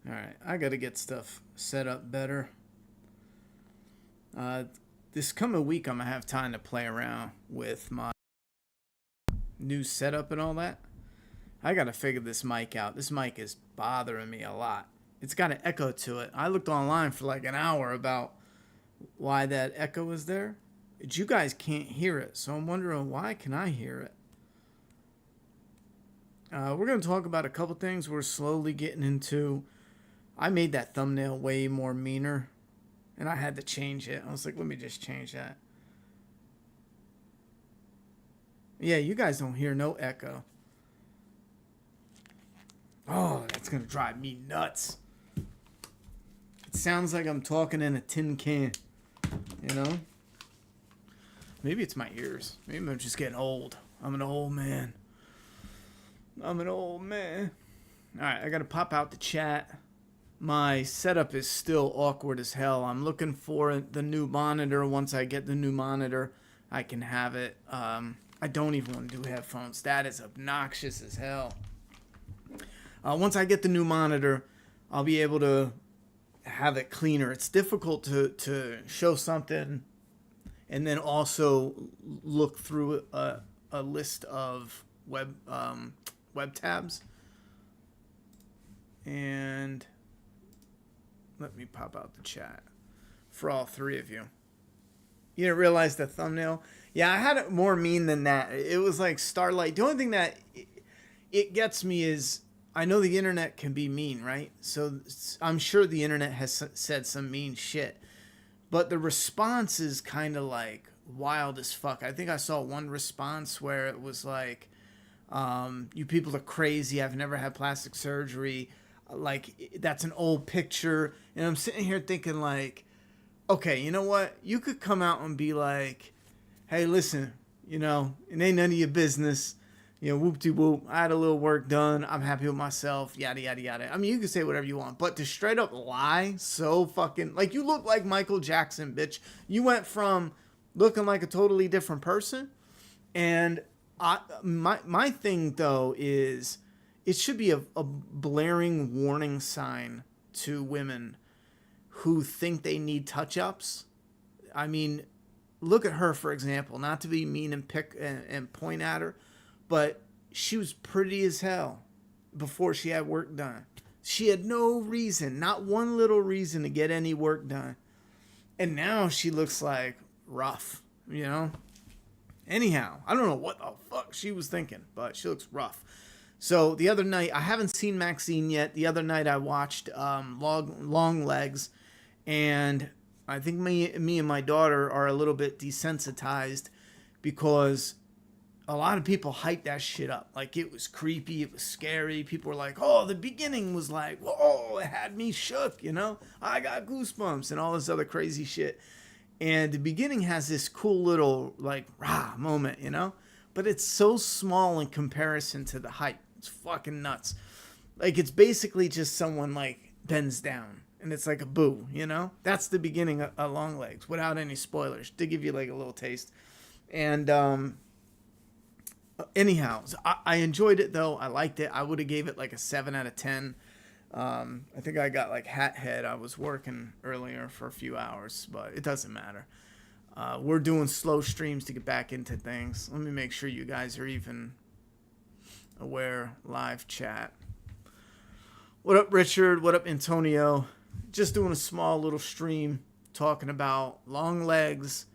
Alright, I gotta get stuff set up better. This coming week, I'm gonna have time to play around with my new setup and all that. I gotta figure this mic out. This mic is bothering me a lot. It's got an echo to it. I looked online for like an hour about why that echo is there. But you guys can't hear it, so I'm wondering why can I hear it? We're gonna talk about a couple things we're slowly getting into. I made that thumbnail way more meaner, and I had to change it. I was like, let me just change that. Yeah, you guys don't hear no echo. Oh, that's gonna drive me nuts. It sounds like I'm talking in a tin can, you know? Maybe it's my ears. Maybe I'm just getting old. I'm an old man. I'm an old man. Alright, I gotta pop out the chat. My setup is still awkward as hell. I'm looking for the new monitor. Once I get the new monitor, I can have it. I don't even want to do headphones. That is obnoxious as hell. Once I get the new monitor, I'll be able to have it cleaner. It's difficult to show something and then also look through a list of web tabs. And let me pop out the chat for all three of you. You didn't realize the thumbnail? Yeah, I had it more mean than that. It was like Starlight. The only thing that it gets me is I know the internet can be mean, right? So I'm sure the internet has said some mean shit. But the response is kind of like wild as fuck. I think I saw one response where it was like, you people are crazy. I've never had plastic surgery. Like, that's an old picture. And I'm sitting here thinking like, okay, you know what? You could come out and be like, hey, listen, you know, it ain't none of your business. You know, whoop-de-whoop, I had a little work done. I'm happy with myself, yada, yada, yada. I mean, you can say whatever you want, but to straight up lie so fucking... Like, you look like Michael Jackson, bitch. You went from looking like a totally different person. And my thing, though, is it should be a blaring warning sign to women who think they need touch-ups. I mean, look at her, for example. Not to be mean and pick and point at her, but she was pretty as hell before she had work done. She had no reason, not one little reason to get any work done. And now she looks like rough, you know? Anyhow, I don't know what the fuck she was thinking, but she looks rough. So the other night, I haven't seen Maxine yet. The other night I watched Longlegs, and I think me and my daughter are a little bit desensitized because a lot of people hyped that shit up. Like, it was creepy, it was scary. People were like, oh, the beginning was like, whoa, it had me shook, you know? I got goosebumps and all this other crazy shit. And the beginning has this cool little, like, rah moment, you know? But it's so small in comparison to the hype. It's fucking nuts. Like, it's basically just someone, like, bends down. And it's like a boo, you know? That's the beginning of Longlegs, without any spoilers, to give you, like, a little taste. And, anyhow, so I enjoyed it, though. I liked it. I would have gave it, like, a 7 out of 10. I think I got, like, hat head. I was working earlier for a few hours, but it doesn't matter. We're doing slow streams to get back into things. Let me make sure you guys are even aware. Live chat. What up, Richard? What up, Antonio? Just doing a small little stream talking about Longlegs,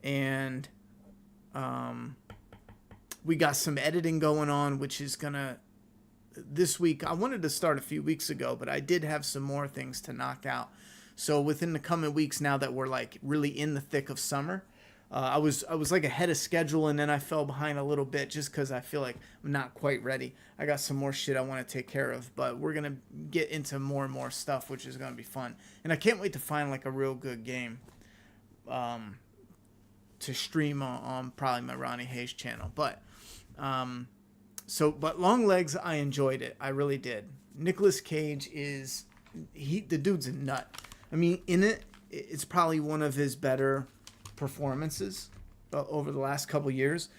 and we got some editing going on, which is gonna this week. I wanted to start a few weeks ago, but I did have some more things to knock out. So within the coming weeks, now that we're like really in the thick of summer, I was like ahead of schedule, and then I fell behind a little bit just because I feel like I'm not quite ready. I got some more shit I want to take care of, but we're gonna get into more and more stuff, which is gonna be fun. And I can't wait to find like a real good game to stream on probably my Ronnie Hayes channel. But but Longlegs, I enjoyed it. I really did. Nicolas Cage the dude's a nut. I mean, in it, it's probably one of his better performances over the last couple years,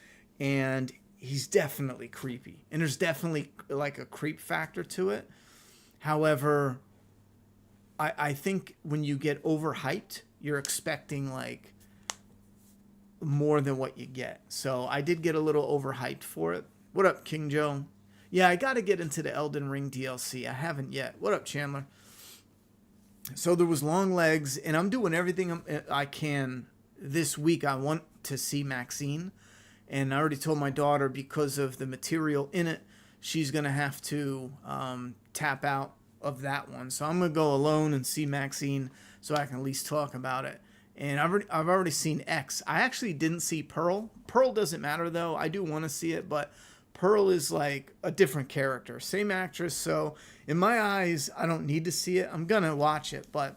and he's definitely creepy, and there's definitely like a creep factor to it. However, I think when you get overhyped, you're expecting like more than what you get. So I did get a little overhyped for it. What up, King Joe? Yeah, I got to get into the Elden Ring DLC. I haven't yet. What up, Chandler? So there was Longlegs, and I'm doing everything I can this week. I want to see Maxine, and I already told my daughter because of the material in it, she's going to have to tap out of that one. So I'm going to go alone and see Maxine so I can at least talk about it. And I've already seen X. I actually didn't see Pearl. Pearl doesn't matter, though. I do want to see it, but Pearl is like a different character. Same actress, so in my eyes, I don't need to see it. I'm going to watch it, but,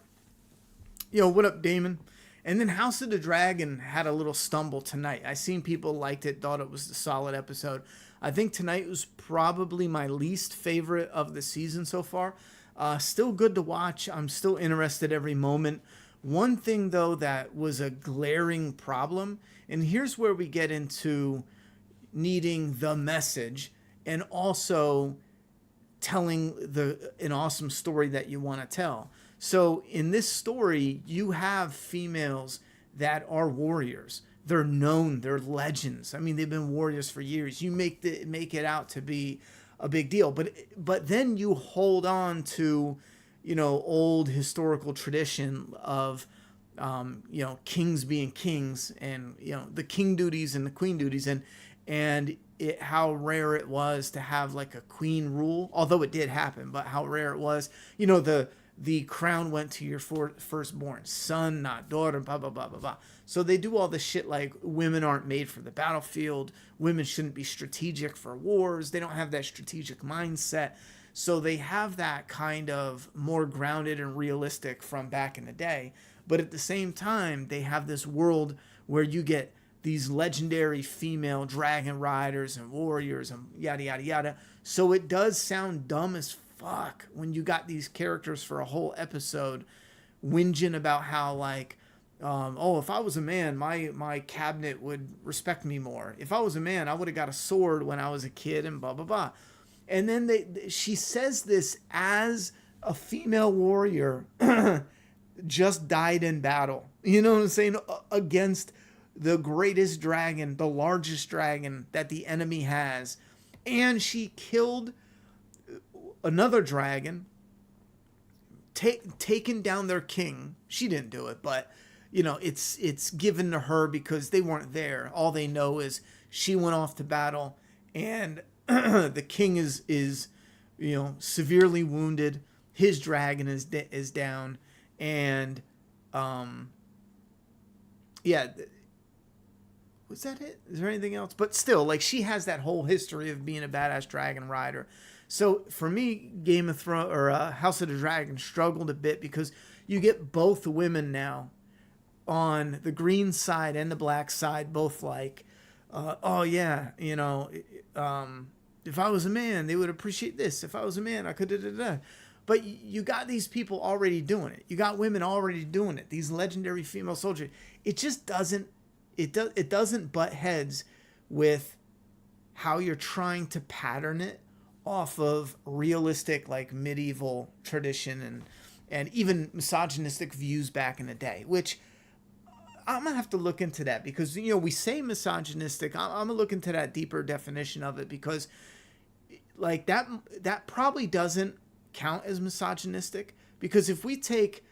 what up, Damon? And then House of the Dragon had a little stumble tonight. I seen people liked it, thought it was a solid episode. I think tonight was probably my least favorite of the season so far. Still good to watch. I'm still interested every moment. One thing, though, that was a glaring problem, and here's where we get into needing the message and also telling an awesome story that you want to tell. So in this story, you have females that are warriors. They're known, they're legends. I mean, they've been warriors for years. You make it out to be a big deal, but then you hold on to old historical tradition of kings being kings, and the king duties and the queen duties, and how rare it was to have like a queen rule, although it did happen, but how rare it was. The crown went to your firstborn son, not daughter, blah, blah, blah, blah, blah. So they do all this shit like women aren't made for the battlefield. Women shouldn't be strategic for wars. They don't have that strategic mindset. So they have that kind of more grounded and realistic from back in the day. But at the same time, they have this world where you get these legendary female dragon riders and warriors and yada, yada, yada. So it does sound dumb as fuck when you got these characters for a whole episode whinging about how like, if I was a man, my cabinet would respect me more. If I was a man, I would have got a sword when I was a kid and blah, blah, blah. And then she says this as a female warrior just died in battle. You know what I'm saying? Against the greatest dragon, the largest dragon that the enemy has. And she killed another dragon, taken down their king. She didn't do it, but it's given to her because they weren't there. All they know is she went off to battle, and the king is severely wounded. His dragon is down, and was that it? Is there anything else? But still, like, she has that whole history of being a badass dragon rider. So for me, Game of Thrones or House of the Dragon struggled a bit because you get both women now on the green side and the black side, both like, if I was a man, they would appreciate this. If I was a man, I could da-da-da. But you got these people already doing it. You got women already doing it. These legendary female soldiers. It just doesn't. It doesn't butt heads with how you're trying to pattern it off of realistic like medieval tradition and even misogynistic views back in the day, which I'm gonna have to look into that because we say misogynistic. I'm gonna look into that deeper definition of it because like that probably doesn't count as misogynistic because if we take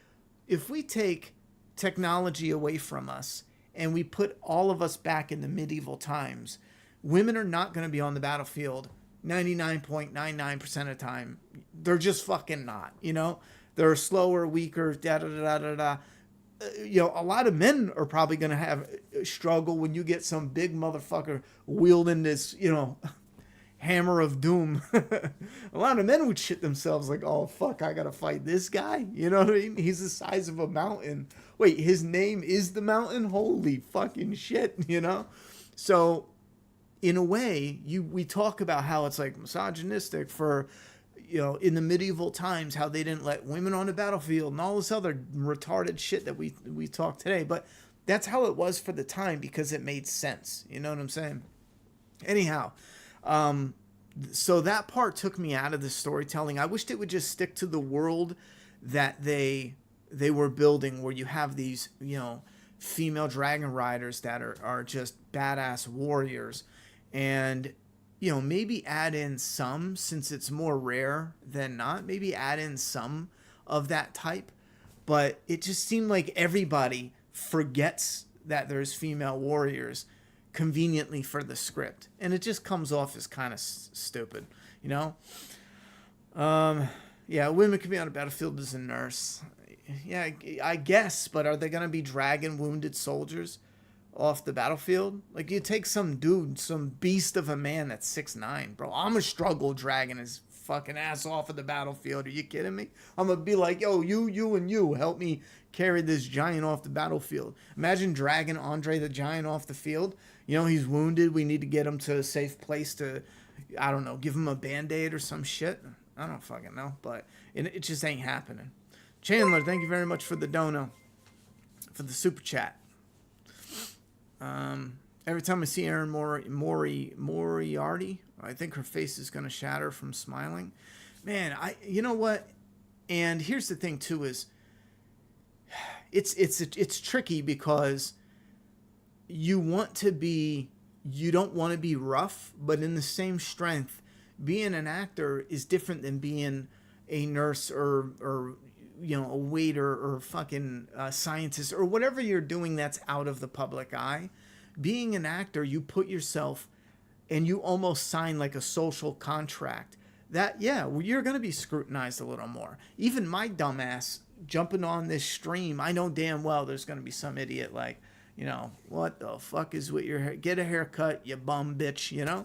technology away from us and we put all of us back in the medieval times, women are not going to be on the battlefield 99.99% of the time. They're just fucking not, They're slower, weaker, da-da-da-da-da-da. A lot of men are probably going to have struggle when you get some big motherfucker wielding this, hammer of doom. A lot of men would shit themselves like, oh, fuck, I got to fight this guy. You know what I mean? He's the size of a mountain. Wait, his name is the mountain? Holy fucking shit, So in a way, we talk about how it's like misogynistic for, in the medieval times, how they didn't let women on the battlefield and all this other retarded shit that we talk today. But that's how it was for the time because it made sense. You know what I'm saying? Anyhow, So that part took me out of the storytelling. I wished it would just stick to the world that they were building, where you have these, female dragon riders that are just badass warriors, and maybe add in some, since it's more rare than not, maybe add in some of that type. But it just seemed like everybody forgets that there's female warriors conveniently for the script, and it just comes off as kind of stupid. Yeah, women can be on a battlefield as a nurse. Yeah, I guess, but are they gonna be dragging wounded soldiers off the battlefield? Like, you take some dude, some beast of a man that's 6'9", bro. I'm gonna struggle dragging his fucking ass off of the battlefield. Are you kidding me? I'm gonna be like, yo, you and you help me carry this giant off the battlefield. Imagine dragging Andre the Giant off the field. He's wounded. We need to get him to a safe place to, I don't know, give him a Band-Aid or some shit. I don't fucking know, but it just ain't happening. Chandler, thank you very much for the dono, for the super chat. Every time I see Erin Moriarty, I think her face is going to shatter from smiling. Man, you know what? And here's the thing too, is it's tricky, because you don't want to be rough, but in the same strength, being an actor is different than being a nurse or a waiter or fucking scientist or whatever you're doing that's out of the public eye. Being an actor, you put yourself, and you almost sign like a social contract that, yeah, you're going to be scrutinized a little more. Even my dumbass jumping on this stream, I know damn well there's going to be some idiot like, what the fuck is with your hair? Get a haircut, you bum bitch,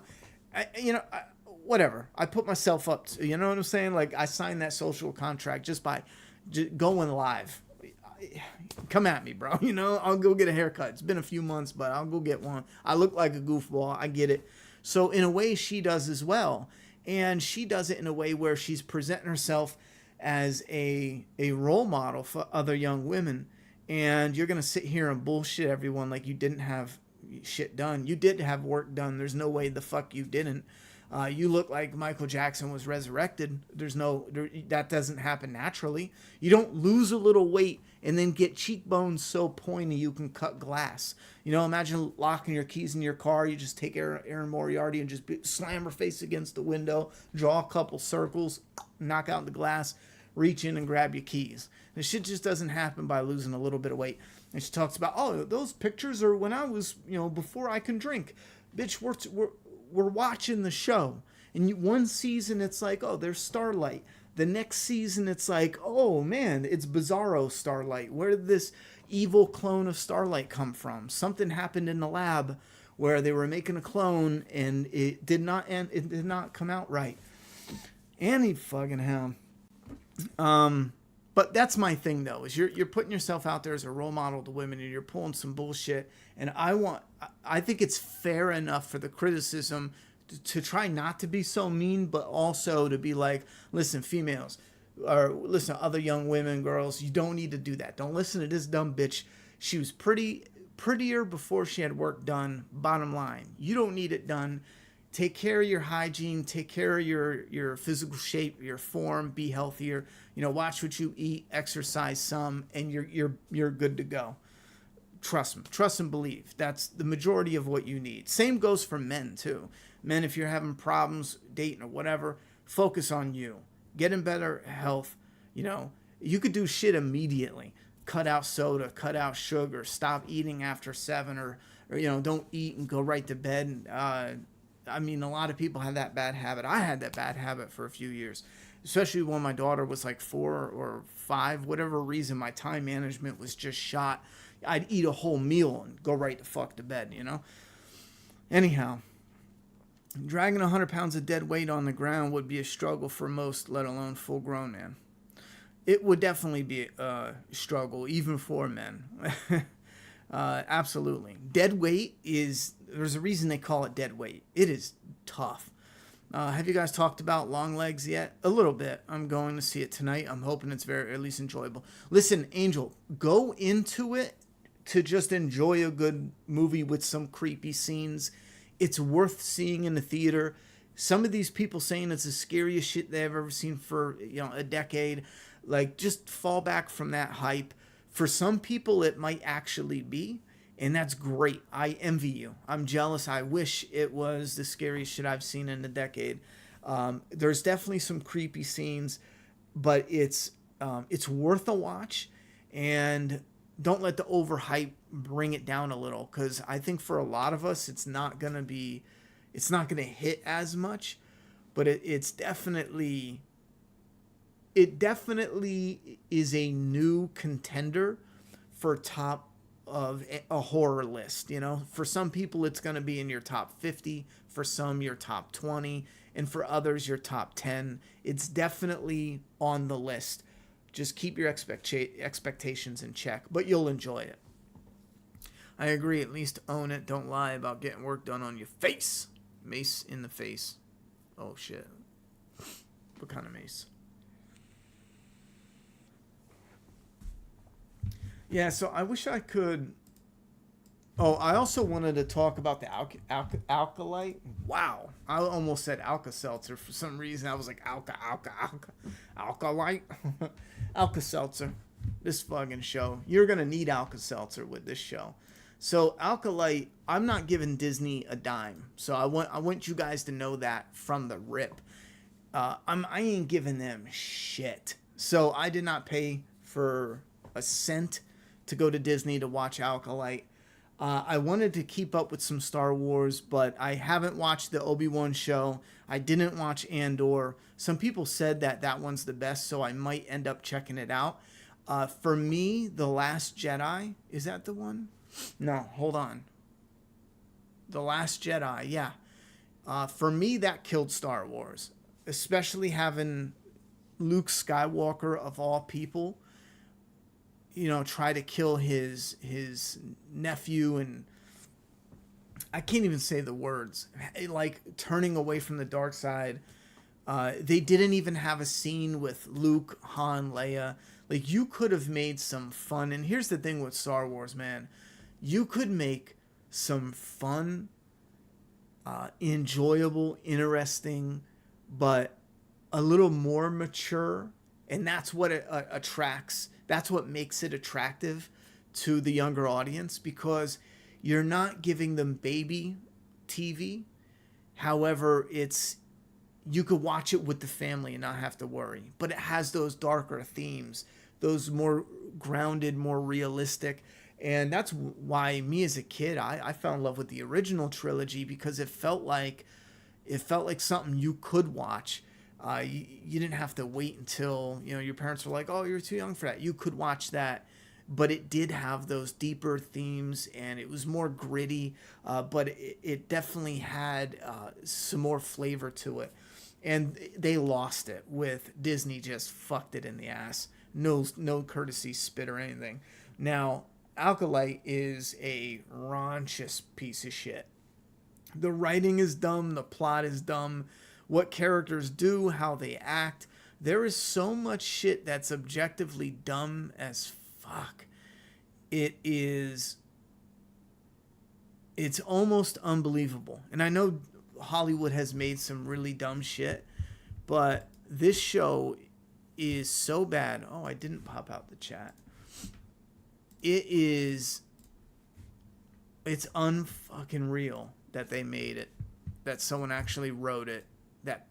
whatever. I put myself up to, you know what I'm saying? Like, I signed that social contract just by going live. Come at me, bro. I'll go get a haircut. It's been a few months, but I'll go get one. I look like a goofball. I get it. So in a way, she does as well. And she does it in a way where she's presenting herself as a role model for other young women. And you're going to sit here and bullshit everyone like you didn't have shit done. You did have work done. There's no way the fuck you didn't. You look like Michael Jackson was resurrected. That doesn't happen naturally. You don't lose a little weight and then get cheekbones so pointy you can cut glass. Imagine locking your keys in your car. You just take Erin Moriarty and just slam her face against the window, draw a couple circles, knock out the glass, reach in and grab your keys. This shit just doesn't happen by losing a little bit of weight. And she talks about, those pictures are when I was, before I can drink. Bitch, we're watching the show. And one season it's like, there's Starlight. The next season it's like, oh man, it's Bizarro Starlight. Where did this evil clone of Starlight come from? Something happened in the lab where they were making a clone and it did not come out right. Any fucking hell. But that's my thing though, is you're putting yourself out there as a role model to women, and you're pulling some bullshit. And I think it's fair enough for the criticism to try not to be so mean, but also to be like, listen, females, or listen, other young women, girls, you don't need to do that. Don't listen to this dumb bitch. She was prettier before she had work done. Bottom line, you don't need it done. Take care of your hygiene. Take care of your physical shape, your form. Be healthier. Watch what you eat. Exercise some, and you're good to go. Trust me. Trust and believe. That's the majority of what you need. Same goes for men too. Men, if you're having problems dating or whatever, focus on you. Get in better health. You could do shit immediately. Cut out soda. Cut out sugar. Stop eating after 7, or don't eat and go right to bed. A lot of people have that bad habit. I had that bad habit for a few years, especially when my daughter was like 4 or 5. Whatever reason, my time management was just shot. I'd eat a whole meal and go right the fuck to bed, Anyhow, dragging 100 pounds of dead weight on the ground would be a struggle for most, let alone full-grown men. It would definitely be a struggle, even for men. Absolutely. Dead weight there's a reason they call it dead weight. It is tough. Have you guys talked about Longlegs yet? A little bit. I'm going to see it tonight. I'm hoping it's at least enjoyable. Listen, Angel, go into it to just enjoy a good movie with some creepy scenes. It's worth seeing in the theater. Some of these people saying it's the scariest shit they've ever seen for, a decade. Like, just fall back from that hype. For some people, it might actually be, and that's great. I envy you. I'm jealous. I wish it was the scariest shit I've seen in a decade. There's definitely some creepy scenes, but it's worth a watch, and don't let the overhype bring it down a little, because I think for a lot of us, it's not gonna hit as much, but it definitely is a new contender for top of a horror list. For some people, it's going to be in your top 50, for some your top 20, and for others your top 10. It's definitely on the list. Just keep your expectations in check, but you'll enjoy it. I agree. At least own it. Don't lie about getting work done on your face. Mace in the face. Oh shit. What kind of mace? Yeah, so I wish I could. Oh, I also wanted to talk about the Acolyte. Wow. I almost said Alka-Seltzer for some reason. I was like, Acolyte? Alka-Seltzer. This fucking show. You're going to need Alka-Seltzer with this show. So, Acolyte, I'm not giving Disney a dime. So, I want you guys to know that from the rip. I ain't giving them shit. So, I did not pay for a cent to go to Disney to watch Acolyte. I wanted to keep up with some Star Wars, but I haven't watched the Obi-Wan show. I didn't watch Andor. Some people said that one's the best, so I might end up checking it out. For me, The Last Jedi, is that the one? No, hold on. The Last Jedi, yeah. For me, that killed Star Wars, especially having Luke Skywalker, of all people, try to kill his nephew, and I can't even say the words, like turning away from the dark side. They didn't even have a scene with Luke, Han, Leia. Like, you could have made some fun. And here's the thing with Star Wars, man. You could make some fun, enjoyable, interesting, but a little more mature. And that's what attracts. That's what makes it attractive to the younger audience, because you're not giving them baby TV. However, you could watch it with the family and not have to worry. But it has those darker themes, those more grounded, more realistic. And that's why me as a kid, I fell in love with the original trilogy, because it felt like something you could watch. You didn't have to wait until your parents were like, oh, you're too young for that. You could watch that, but it did have those deeper themes, and it was more gritty, but it definitely had some more flavor to it. And they lost it with Disney. Just fucked it in the ass. No courtesy spit or anything. Now, Acolyte is a raunchous piece of shit. The writing is dumb. The plot is dumb. What characters do, how they act. There is so much shit that's objectively dumb as fuck. It's almost unbelievable. And I know Hollywood has made some really dumb shit, but this show is so bad. Oh, I didn't pop out the chat. It's unfucking real that they made it, that someone actually wrote it, that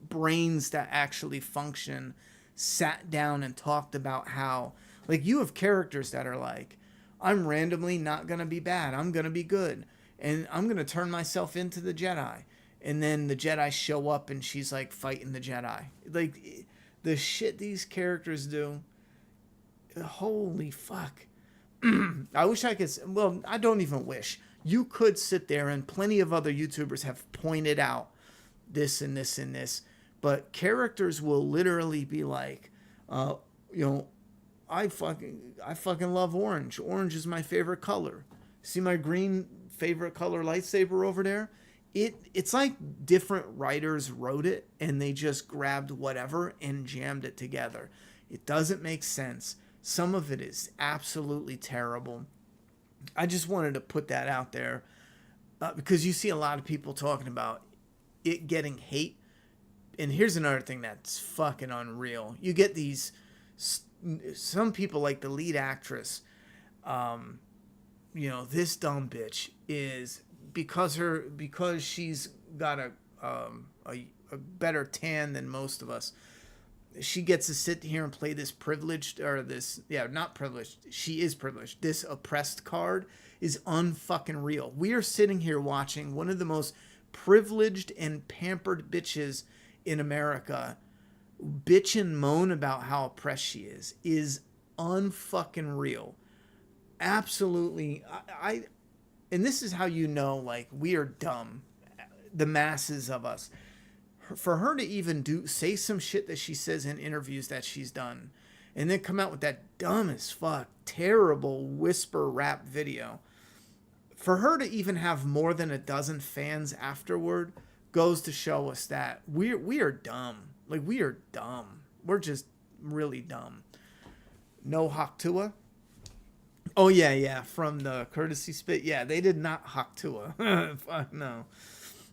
brains that actually function sat down and talked about how, like, you have characters that are like, I'm randomly not going to be bad. I'm going to be good. And I'm going to turn myself into the Jedi. And then the Jedi show up and she's like fighting the Jedi. Like, the shit these characters do. Holy fuck. I wish I could. Well, I don't even wish. You could sit there, and plenty of other YouTubers have pointed out this and this and this. But characters will literally be like, I fucking love orange. Orange is my favorite color. See my green favorite color lightsaber over there? It's like different writers wrote it and they just grabbed whatever and jammed it together. It doesn't make sense. Some of it is absolutely terrible. I just wanted to put that out there because you see a lot of people talking about it getting hate. And here's another thing that's fucking unreal. You get these, some people like the lead actress, you know, this dumb bitch is, because she's got a better tan than most of us, she gets to sit here and play this privileged, or this, yeah, not privileged, she is privileged, this oppressed card is unfucking real. We are sitting here watching one of the most privileged and pampered bitches in America bitch and moan about how oppressed she is unfucking real. Absolutely. I and this is how you know, like, we are dumb, the masses of us. For her to even say some shit that she says in interviews that she's done, and then come out with that dumb as fuck, terrible whisper rap video, for her to even have more than a dozen fans afterward, goes to show us that we are dumb. Like, we are dumb. We're just really dumb. No Haktua. Oh yeah, from the courtesy spit. Yeah, they did not Haktua. Fuck no.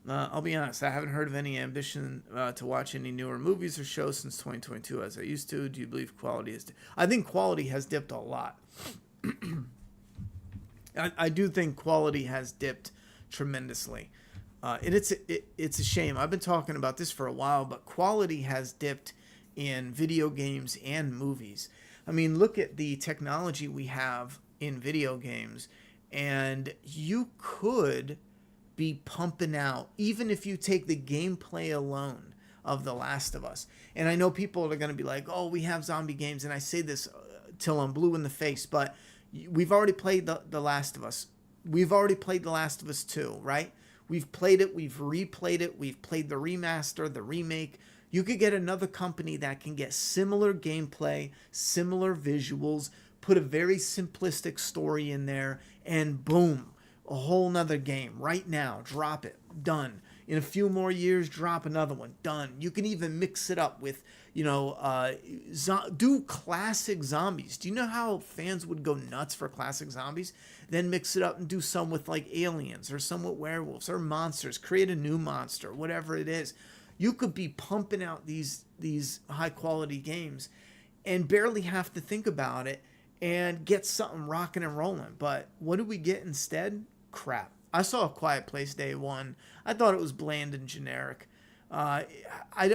I'll be honest, I haven't heard of any ambition to watch any newer movies or shows since 2022 as I used to. Do you believe quality is... I think quality has dipped a lot. I do think quality has dipped tremendously. And it's a shame. I've been talking about this for a while, but quality has dipped in video games and movies. I mean, look at the technology we have in video games, and you could be pumping out, even if you take the gameplay alone of The Last of Us. And I know people are going to be like, oh, we have zombie games, and I say this till I'm blue in the face, but we've already played the Last of Us. We've already played The Last of Us 2, right? We've played it, we've replayed it, we've played the remaster, the remake. You could get another company that can get similar gameplay, similar visuals, put a very simplistic story in there, and boom, a whole nother game right now. Drop it. Done. In a few more years, drop another one. Done. You can even mix it up with, you know, do classic zombies. Do you know how fans would go nuts for classic zombies? Then mix it up and do some with like aliens, or some with werewolves or monsters. Create a new monster, whatever it is. You could be pumping out these high quality games and barely have to think about it and get something rocking and rolling. But what do we get instead? Crap. I saw A Quiet Place day one. I thought it was bland and generic. I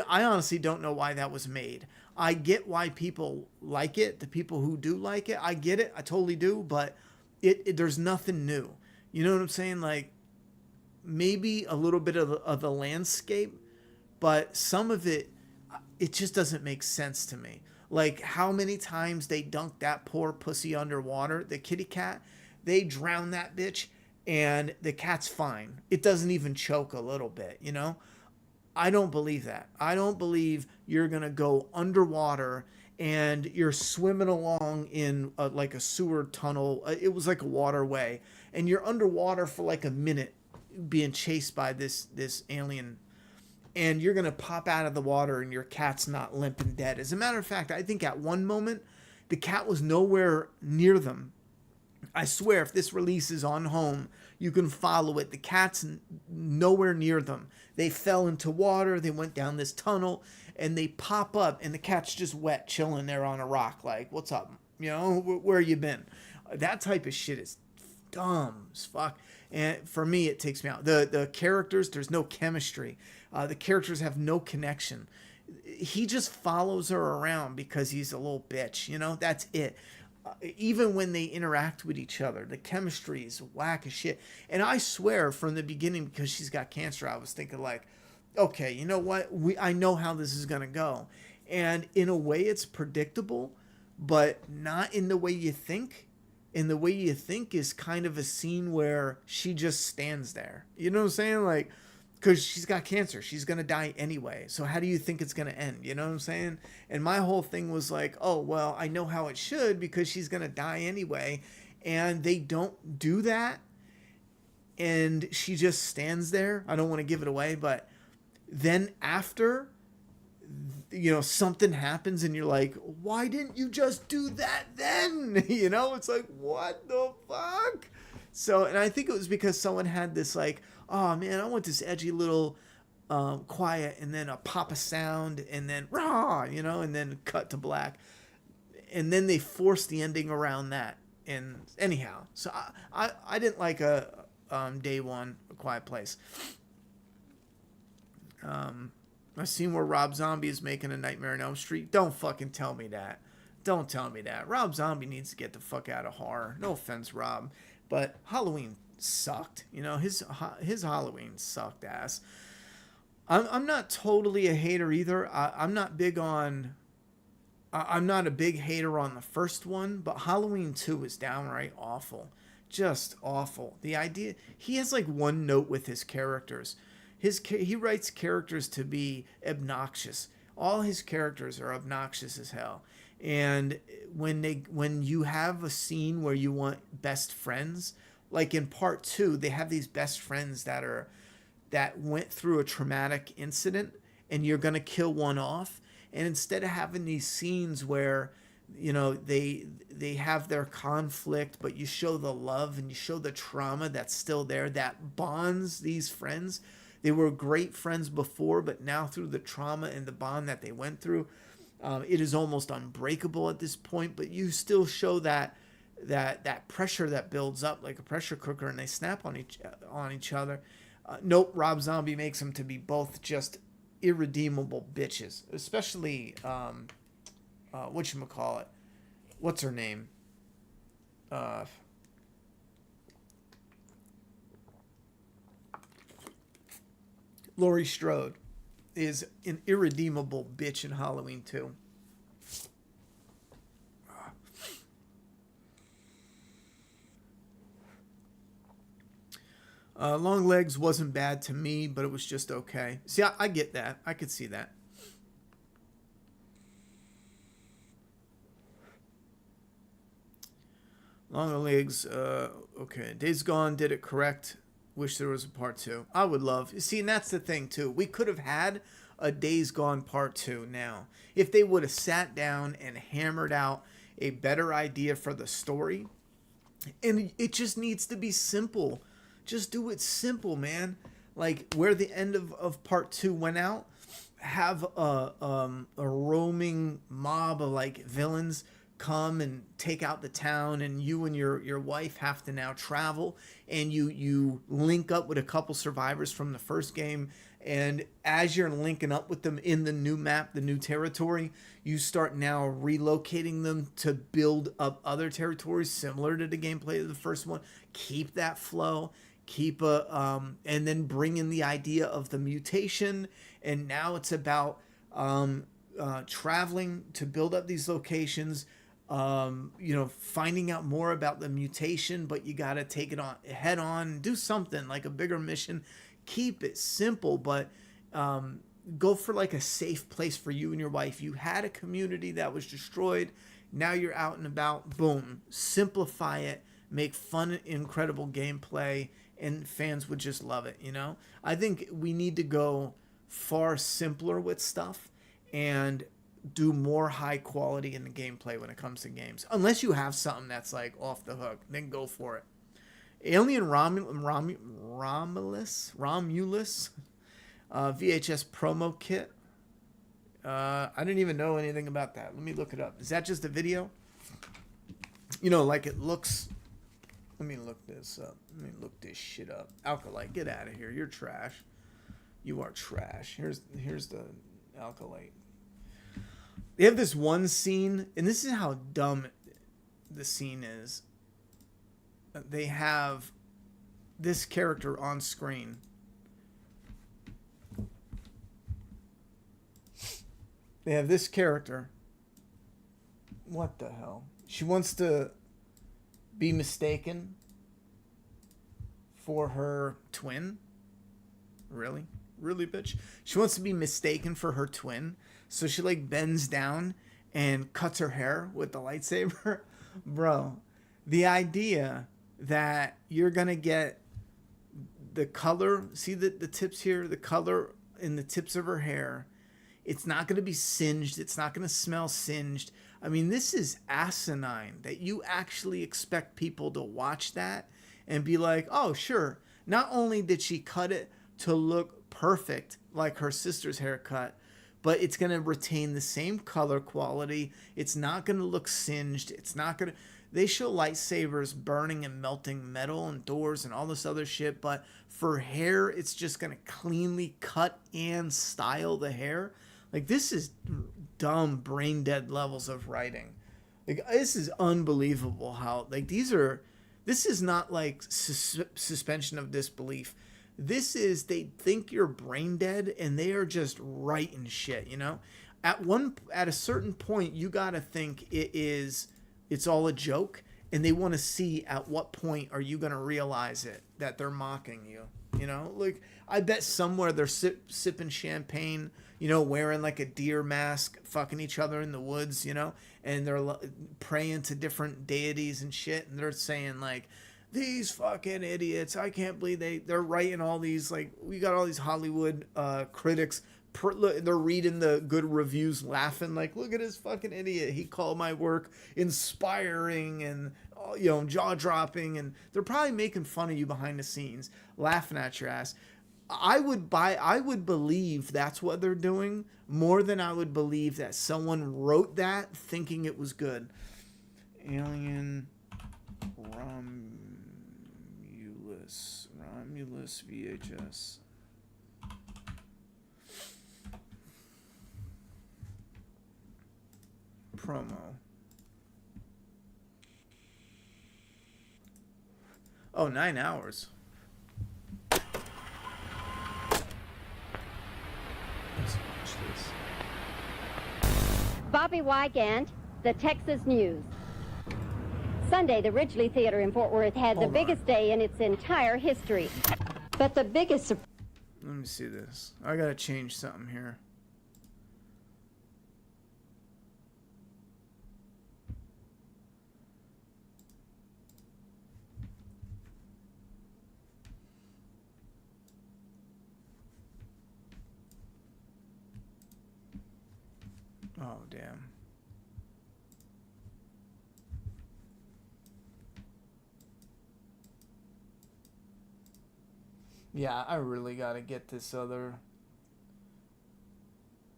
honestly don't know why that was made. I get why people like it. The people who do like it, I get it. I totally do. But there's nothing new. You know what I'm saying? Like, maybe a little bit of the landscape, but some of it just doesn't make sense to me. Like, how many times they dunked that poor pussy underwater, the kitty cat. They drown that bitch, and the cat's fine. It doesn't even choke a little bit, you know? I don't believe that. I don't believe you're going to go underwater and you're swimming along in like a sewer tunnel. It was like a waterway. And you're underwater for like a minute being chased by this alien. And you're going to pop out of the water and your cat's not limp and dead. As a matter of fact, I think at one moment, the cat was nowhere near them. I swear, if this release is on home, you can follow it. The cat's nowhere near them. They fell into water. They went down this tunnel, and they pop up, and the cat's just wet, chilling there on a rock. Like, what's up? You know, where you been? That type of shit is dumb as fuck. And for me, it takes me out. The characters, there's no chemistry. The characters have no connection. He just follows her around because he's a little bitch. You know, that's it. Even when they interact with each other, the chemistry is whack as shit. And I swear, from the beginning, because she's got cancer, I was thinking like, okay, you know what? I know how this is going to go. And in a way, it's predictable, but not in the way you think. And the way you think is kind of a scene where she just stands there. You know what I'm saying? Like, because she's got cancer. She's going to die anyway. So how do you think it's going to end? You know what I'm saying? And my whole thing was like, oh, well, I know how it should because she's going to die anyway. And they don't do that. And she just stands there. I don't want to give it away. But then after, you know, something happens and you're like, why didn't you just do that then? You know, it's like, what the fuck? So, and I think it was because someone had this like, oh man, I want this edgy little quiet, and then a pop of sound, and then rah, you know, and then cut to black, and then they forced the ending around that. And anyhow, so I didn't like a day one A Quiet Place. I've seen where Rob Zombie is making a Nightmare on Elm Street. Don't fucking tell me that. Don't tell me that. Rob Zombie needs to get the fuck out of horror. No offense, Rob, but Halloween sucked. You know, his Halloween sucked ass. I'm not totally a hater either. I'm not big on. I'm not a big hater on the first one, but Halloween 2 is downright awful. Just awful. The idea, he has like one note with his characters. He writes characters to be obnoxious. All his characters are obnoxious as hell. And when you have a scene where you want best friends, like in part 2, they have these best friends that went through a traumatic incident, and you're going to kill one off. And instead of having these scenes where, you know, they have their conflict, but you show the love and you show the trauma that's still there, that bonds these friends. They were great friends before, but now through the trauma and the bond that they went through, it is almost unbreakable at this point. But you still show that pressure that builds up like a pressure cooker, and they snap on each other. Nope, Rob Zombie makes them to be both just irredeemable bitches, especially whatchamacallit, what's her name, Laurie Strode is an irredeemable bitch in Halloween 2. Longlegs wasn't bad to me, but it was just okay. See, I get that. I could see that. Longlegs, okay. Days Gone did it correct. Wish there was a part 2. I would love. See, and that's the thing, too. We could have had a Days Gone part 2 now. If they would have sat down and hammered out a better idea for the story. And it just needs to be simple. Just do it simple, man. Like where the end of part 2 went out, have a roaming mob of like villains come and take out the town, and you and your wife have to now travel, and you link up with a couple survivors from the first game, and as you're linking up with them in the new map, the new territory, you start now relocating them to build up other territories similar to the gameplay of the first one. Keep that flow. Keep and then bring in the idea of the mutation, and now it's about traveling to build up these locations. You know, finding out more about the mutation, but you got to take it on head on, do something like a bigger mission. Keep it simple, but go for like a safe place for you and your wife. You had a community that was destroyed. Now you're out and about. Boom. Simplify it. Make fun, incredible gameplay, and fans would just love it, you know? I think we need to go far simpler with stuff and do more high quality in the gameplay when it comes to games. Unless you have something that's like off the hook, then go for it. Alien Romulus VHS promo kit. I didn't even know anything about that. Let me look it up. Is that just a video? You know, like it looks... Let me look this up. Let me look this shit up. Acolyte, get out of here. You're trash. You are trash. Here's the Acolyte. They have this one scene, and this is how dumb the scene is. They have this character on screen. They have this character. What the hell? She wants to be mistaken for her twin. Really, bitch? She wants to be mistaken for her twin, so she like bends down and cuts her hair with the lightsaber. Bro, the idea that you're gonna get the color, see the tips here, the color in the tips of her hair, it's not gonna be singed, it's not gonna smell singed. I mean, this is asinine that you actually expect people to watch that and be like, oh, sure. Not only did she cut it to look perfect like her sister's haircut, but it's going to retain the same color quality. It's not going to look singed. It's not going to... They show lightsabers burning and melting metal and doors and all this other shit, but for hair, it's just going to cleanly cut and style the hair. Like, this is dumb, brain-dead levels of writing. Like, this is unbelievable how... Like, these are... This is not, like, suspension of disbelief. This is, they think you're brain dead, and they are just writing shit, you know? At a certain point, you got to think it's all a joke, and they want to see at what point are you going to realize it, that they're mocking you, you know? Like, I bet somewhere they're sipping champagne, you know, wearing like a deer mask, fucking each other in the woods, you know? And they're praying to different deities and shit, and they're saying like, these fucking idiots, I can't believe they're writing all these, like, we got all these Hollywood critics, they're reading the good reviews laughing like, look at this fucking idiot, he called my work inspiring and, you know, jaw-dropping, and they're probably making fun of you behind the scenes, laughing at your ass. I would believe that's what they're doing more than I would believe that someone wrote that thinking it was good. Alien Romulus VHS. Promo. Oh, 9 hours. Let's watch this. Bobby Wygant, the Texas News. Sunday, the Ridgely Theater in Fort Worth had the biggest day in its entire history. But the biggest... Let me see this. I gotta change something here. Oh, damn. Yeah, I really gotta get this other...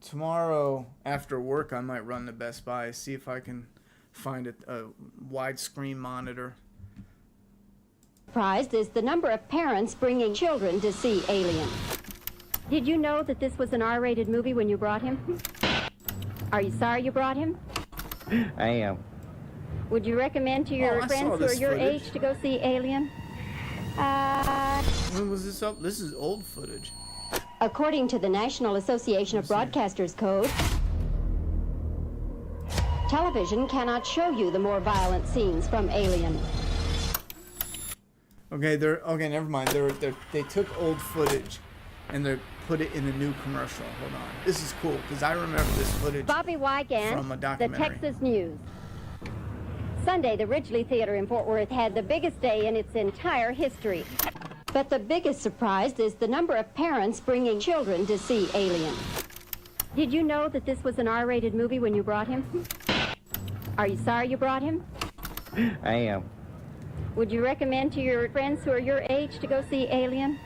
Tomorrow, after work, I might run to Best Buy, see if I can find a widescreen monitor. Surprised is the number of parents bringing children to see Alien. Did you know that this was an R-rated movie when you brought him? Are you sorry you brought him? I am. Would you recommend to your friends who are your age to go see Alien? When was this up? This is old footage. According to the National Association of Broadcasters Code, television cannot show you the more violent scenes from Alien. Okay, never mind. They took old footage and they put it in a new commercial. Hold on. This is cool because I remember this footage Bobby Wygant, from a the documentary. Texas News. Sunday, the Ridgely Theater in Fort Worth had the biggest day in its entire history. But the biggest surprise is the number of parents bringing children to see Alien. Did you know that this was an R-rated movie when you brought him? Are you sorry you brought him? I am. Would you recommend to your friends who are your age to go see Alien?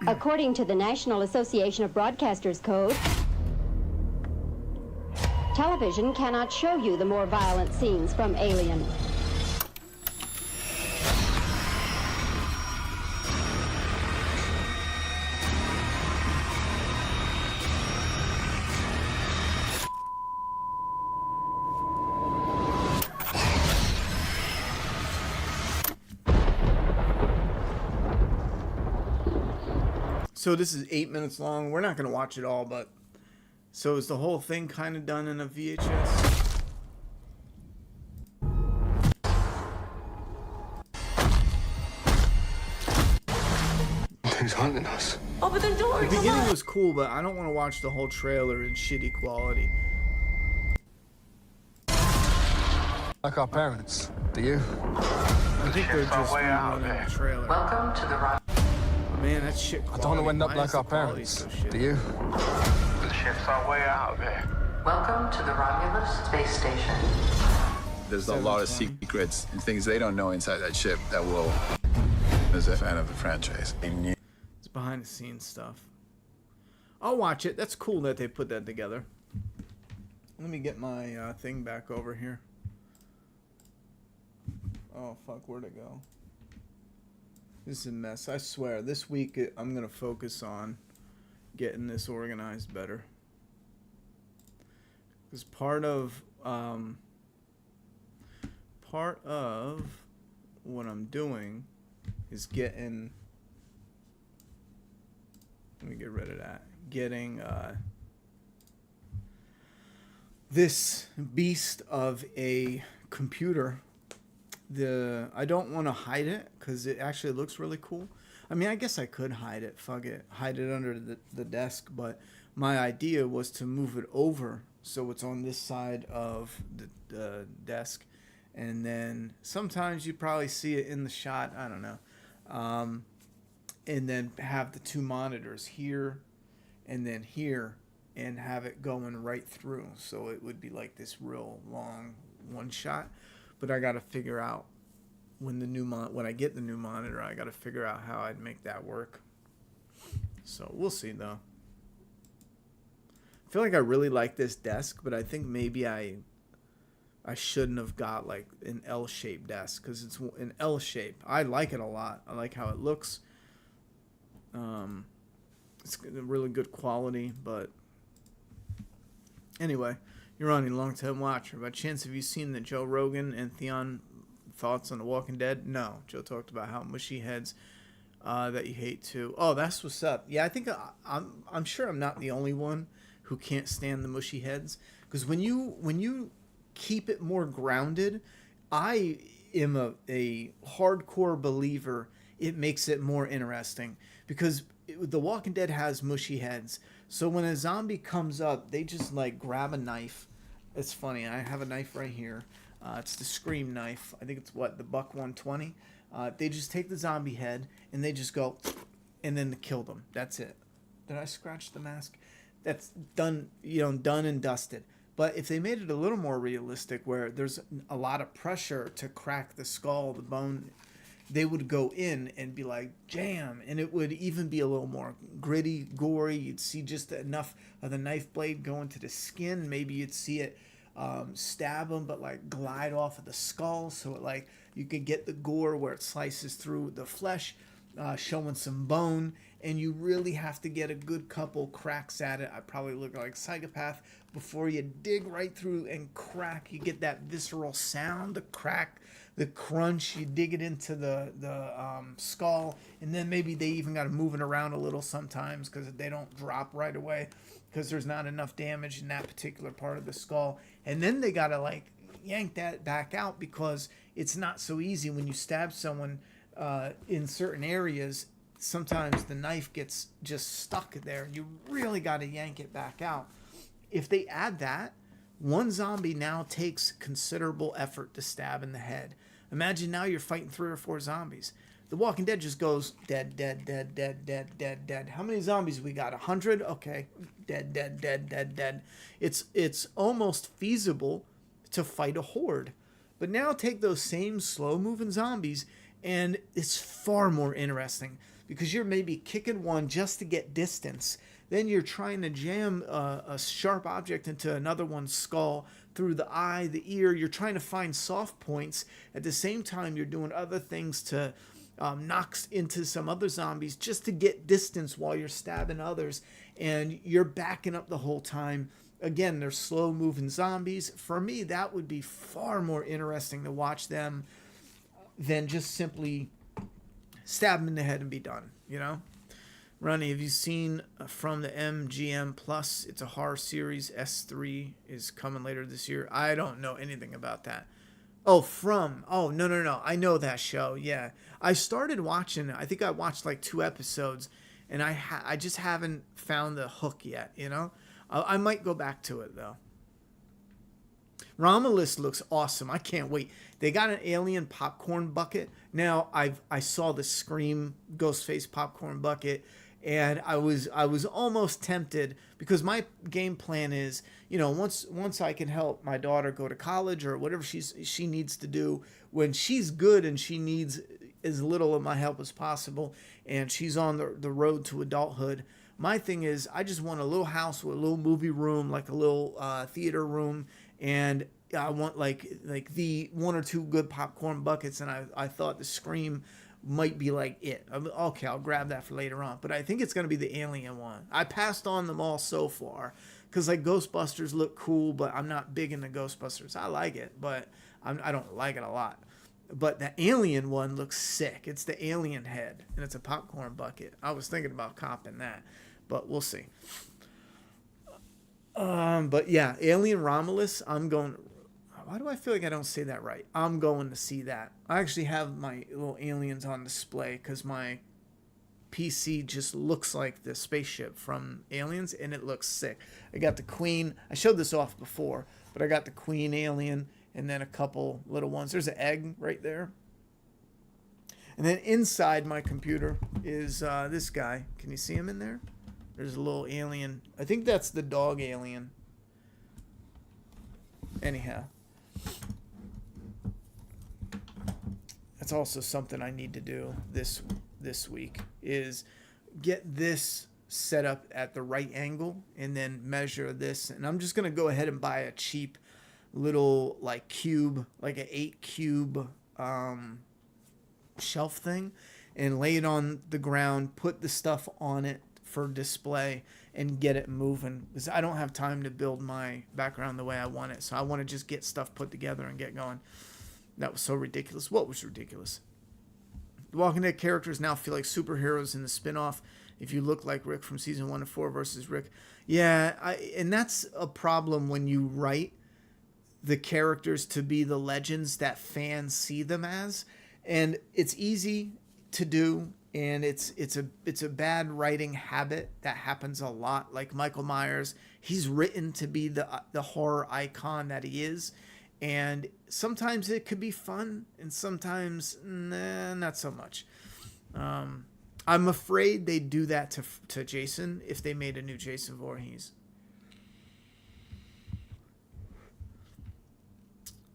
According to the National Association of Broadcasters Code, television cannot show you the more violent scenes from Alien. So this is 8 minutes long. We're not going to watch it all, but... So is the whole thing kind of done in a VHS? Who's hunting us? Open the door! The beginning was cool, but I don't want to watch the whole trailer in shitty quality. Like our parents. Do you? I think they're just running the trailer. Welcome to the Rock. Man, that shit quality. I don't want to end up Why like is our the quality parents. so shitty? Do you? The ships are way out there. Welcome to the Romulus space station. There's a lot of secrets and things they don't know inside that ship that will is a fan of the franchise. It's behind the scenes stuff. I'll watch it. That's cool that they put that together. Let me get my thing back over here. Oh, fuck. Where'd it go? This is a mess. I swear. This week, I'm going to focus on getting this organized better. Because part of what I'm doing is getting... Let me get rid of that. Getting this beast of a computer. I don't want to hide it because it actually looks really cool. I mean, I guess I could hide it. Fuck it. Hide it under the desk. But my idea was to move it over so it's on this side of the desk. And then sometimes you probably see it in the shot. I don't know. And then have the two monitors here and then here and have it going right through. So it would be like this real long one shot. But I got to figure out when I get the new monitor, I got to figure out how I'd make that work. So we'll see though. I feel like I really like this desk, but I think maybe I shouldn't have got like an L-shaped desk because it's an L shape. I like it a lot. I like how it looks. It's really good quality, but anyway, you're on a long-time watcher. By chance, have you seen the Joe Rogan and Theon thoughts on The Walking Dead? No. Joe talked about how mushy heads that you hate too. Oh, that's what's up. Yeah, I think I'm sure I'm not the only one who can't stand the mushy heads, because when you keep it more grounded, I am a hardcore believer. It makes it more interesting because The Walking Dead has mushy heads. So when a zombie comes up, they just like grab a knife. It's funny. I have a knife right here. It's the Scream knife. I think it's the Buck 120. They just take the zombie head and they just go and then kill them. That's it. Did I scratch the mask? That's done, done and dusted. But if they made it a little more realistic where there's a lot of pressure to crack the skull, the bone, they would go in and be like, jam. And it would even be a little more gritty, gory. You'd see just enough of the knife blade go into the skin. Maybe you'd see it stab them, but like glide off of the skull. So it like you could get the gore where it slices through the flesh, showing some bone. And you really have to get a good couple cracks at it. I probably look like a psychopath before you dig right through and crack. You get that visceral sound, the crack, the crunch. You dig it into the skull, and then maybe they even got to move it around a little sometimes because they don't drop right away because there's not enough damage in that particular part of the skull. And then they got to like yank that back out because it's not so easy when you stab someone in certain areas. Sometimes the knife gets just stuck there. You really got to yank it back out. If they add that, one zombie now takes considerable effort to stab in the head. Imagine now you're fighting 3 or 4 zombies. The Walking Dead just goes dead, dead, dead, dead, dead, dead, dead. How many zombies we got? 100? Okay. Dead, dead, dead, dead, dead. It's almost feasible to fight a horde. But now take those same slow-moving zombies, and it's far more interesting. Because you're maybe kicking one just to get distance. Then you're trying to jam a sharp object into another one's skull through the eye, the ear. You're trying to find soft points. At the same time, you're doing other things to knock into some other zombies just to get distance while you're stabbing others. And you're backing up the whole time. Again, they're slow-moving zombies. For me, that would be far more interesting to watch them than just simply stab him in the head and be done, Ronnie, have you seen from the MGM Plus? It's a horror series. S3 is coming later this year. I don't know anything about that. No. I know that show. Yeah. I started watching, I think I watched like 2 episodes, and I just haven't found the hook yet, I might go back to it, though. Romulus looks awesome. I can't wait. They got an alien popcorn bucket. Now I saw the Scream Ghostface popcorn bucket, and I was almost tempted because my game plan is, once I can help my daughter go to college or whatever she needs to do when she's good and she needs as little of my help as possible, and she's on the road to adulthood. My thing is, I just want a little house with a little movie room, like a little theater room, and I want like the one or two good popcorn buckets, and I thought the Scream might be like it. Okay, I'll grab that for later on, but I think it's going to be the Alien one. I passed on them all so far, because like Ghostbusters look cool, but I'm not big into Ghostbusters. I like it, but I don't like it a lot. But the Alien one looks sick. It's the alien head, and it's a popcorn bucket. I was thinking about copping that, but we'll see. But yeah, Alien Romulus, I'm going... Why do I feel like I don't say that right? I'm going to see that. I actually have my little aliens on display because my PC just looks like the spaceship from Aliens, and it looks sick. I got the Queen. I showed this off before, but I got the Queen alien and then a couple little ones. There's an egg right there. And then inside my computer is this guy. Can you see him in there? There's a little alien. I think that's the dog alien. Anyhow. That's also something I need to do this week, is get this set up at the right angle and then measure this. And I'm just going to go ahead and buy a cheap little like cube, like an 8 cube shelf thing, and lay it on the ground, put the stuff on it for display, and get it moving, because I don't have time to build my background the way I want it. So I want to just get stuff put together and get going. That was so ridiculous. What was ridiculous? The Walking Dead characters now feel like superheroes in the spinoff. If you look like Rick from season 1 to 4 versus Rick. Yeah, and that's a problem when you write the characters to be the legends that fans see them as. And it's easy to do, and it's a bad writing habit that happens a lot. Like Michael Myers, he's written to be the horror icon that he is. And sometimes it could be fun, and sometimes not so much. I'm afraid they'd do that to Jason if they made a new Jason Voorhees.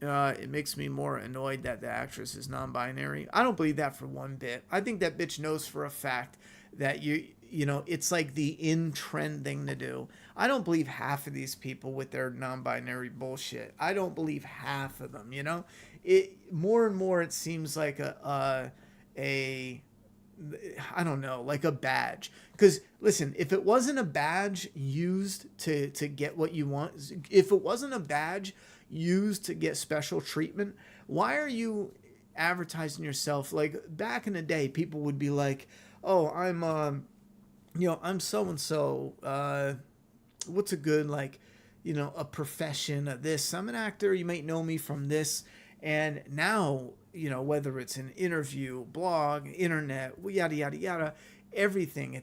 It makes me more annoyed that the actress is non-binary. I don't believe that for one bit. I think that bitch knows for a fact that you know, it's like the in-trend thing to do. I don't believe half of these people with their non-binary bullshit. I don't believe half of them, you know? It more and more it seems like a I don't know, like a badge. Because, listen, if it wasn't a badge used to get what you want, if it wasn't a badge used to get special treatment, why are you advertising yourself? Like, back in the day, people would be like, oh, I'm so-and-so, what's a good, like, you know, a profession of this. I'm an actor, you might know me from this. And now, you know, whether it's an interview, blog, internet, yada, yada, yada, everything,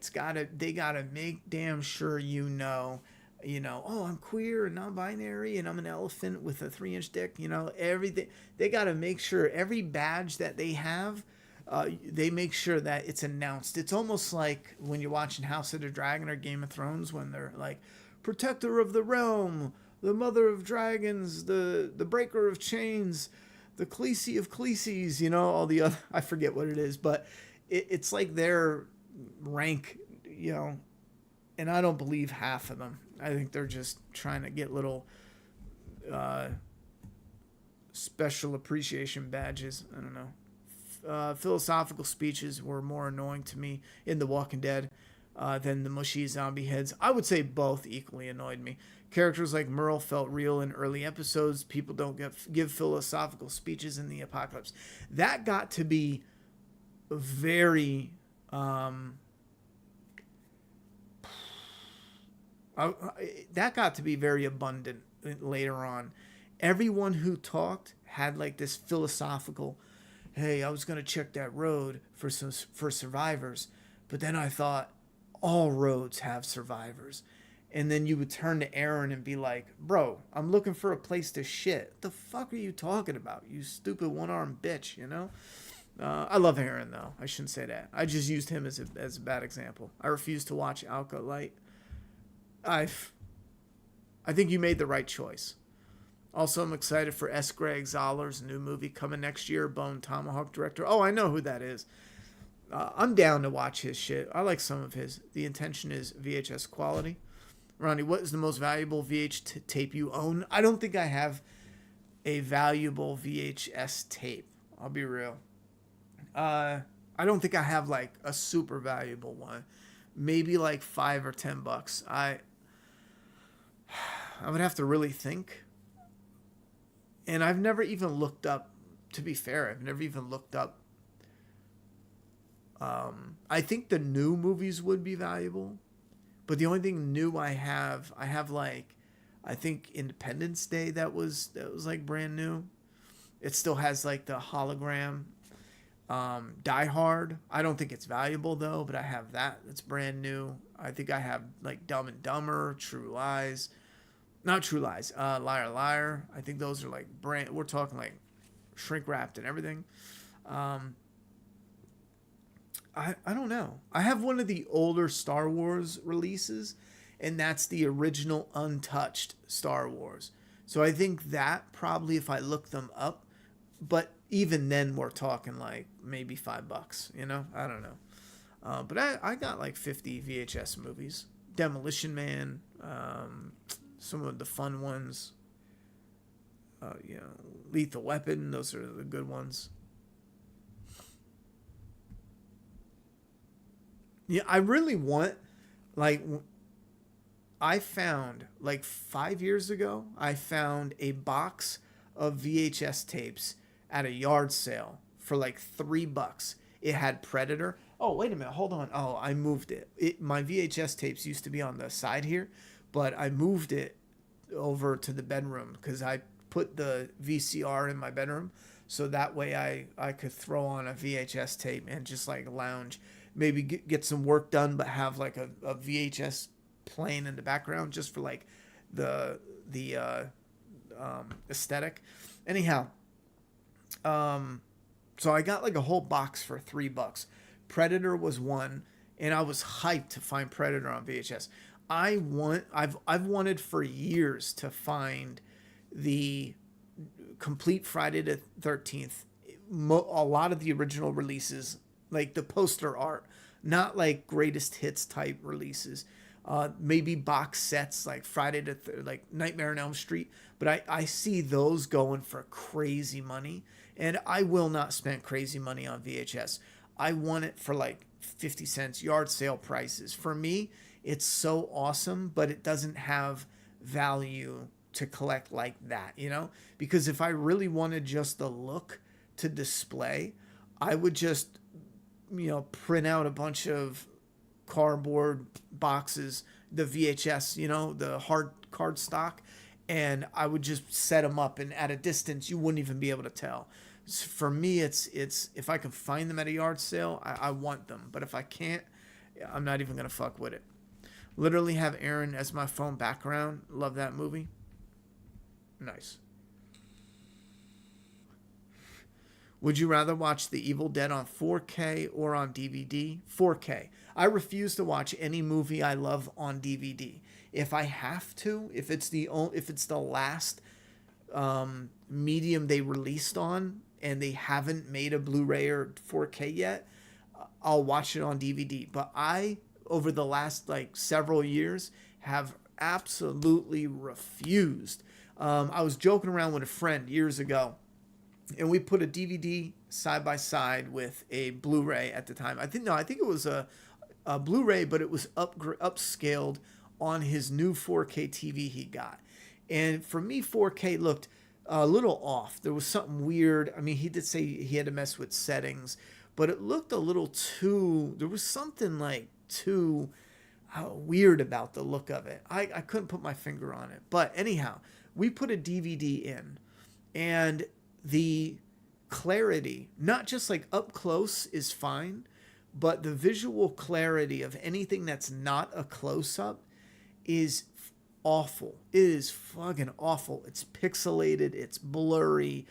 they gotta make damn sure you know, oh, I'm queer and non-binary and I'm an elephant with a 3-inch dick, you know, everything. They gotta make sure every badge that they have, they make sure that it's announced. It's almost like when you're watching House of the Dragon or Game of Thrones, when they're like, protector of the realm, the mother of dragons, the breaker of chains, the Khaleesi of Khaleesi's, you know, all the other, I forget what it is, but it's like their rank, you know, and I don't believe half of them. I think they're just trying to get little special appreciation badges. I don't know. Philosophical speeches were more annoying to me in The Walking Dead than the mushy zombie heads. I would say both equally annoyed me. Characters like Merle felt real in early episodes. People don't give philosophical speeches in the apocalypse. That got to be very... that got to be very abundant later on. Everyone who talked had like this philosophical, hey, I was going to check that road for survivors, but then I thought all roads have survivors. And then you would turn to Aaron and be like, bro, I'm looking for a place to shit. What the fuck are you talking about, you stupid one-armed bitch, you know? I love Aaron, though. I shouldn't say that. I just used him as a bad example. I refuse to watch Acolyte. I think you made the right choice. Also, I'm excited for S. Greg Zoller's new movie coming next year, Bone Tomahawk director. Oh, I know who that is. I'm down to watch his shit. I like some of his. The intention is VHS quality. Ronnie, what is the most valuable tape you own? I don't think I have a valuable VHS tape. I'll be real. I don't think I have like a super valuable one. Maybe like $5 or $10. I would have to really think. And I've never even looked up, to be fair, I've never even looked up. I think the new movies would be valuable. But the only thing new I have like, I think Independence Day that was like brand new. It still has like the hologram. Die Hard. I don't think it's valuable though, but I have that. That's brand new. I think I have like Dumb and Dumber, True Lies. Not True Lies. Liar Liar. I think those are like brand. We're talking like shrink wrapped and everything. I don't know. I have one of the older Star Wars releases, and that's the original untouched Star Wars. So I think that probably if I look them up, but even then we're talking like maybe $5, you know? I don't know. But I got like 50 VHS movies. Demolition Man, some of the fun ones. You know, Lethal Weapon, those are the good ones. Yeah, I really want, like, I found, like 5 years ago, I found a box of VHS tapes at a yard sale for like $3. It had Predator. Oh, wait a minute. Hold on. Oh, I moved it. My VHS tapes used to be on the side here, but I moved it over to the bedroom because I put the VCR in my bedroom. So that way I could throw on a VHS tape and just like lounge. Maybe get some work done, but have like a VHS playing in the background just for like the aesthetic. Anyhow, so I got like a whole box for $3. Predator was one, and I was hyped to find Predator on VHS. I've wanted for years to find the complete Friday the 13th. A lot of the original releases, like the poster art, not like greatest hits type releases. Maybe box sets like like Nightmare on Elm Street, but I see those going for crazy money, and I will not spend crazy money on VHS. I want it for like 50 cents, yard sale prices. For me, it's so awesome, but it doesn't have value to collect like that, you know? Because if I really wanted just the look to display, I would just, you know, print out a bunch of cardboard boxes, the VHS, you know, the hard card stock, and I would just set them up, and at a distance you wouldn't even be able to tell. For me, it's if I can find them at a yard sale, I want them, but if I can't, I'm not even gonna fuck with it. Literally have Aaron as my phone background. Love that movie. Nice. Would you rather watch The Evil Dead on 4K or on DVD? 4K. I refuse to watch any movie I love on DVD. If I have to, if it's the last medium they released on and they haven't made a Blu-ray or 4K yet, I'll watch it on DVD. But I, over the last like several years, have absolutely refused. I was joking around with a friend years ago, and we put a DVD side by side with a Blu-ray at the time. I think it was a Blu-ray, but it was upscaled on his new 4K TV he got. And for me, 4K looked a little off. There was something weird. I mean, he did say he had to mess with settings, but it looked a little too, there was something like too weird about the look of it. I couldn't put my finger on it. But anyhow, we put a DVD in, and the clarity, not just like up close is fine, but the visual clarity of anything that's not a close-up is awful. It is fucking awful. It's pixelated. It's blurry.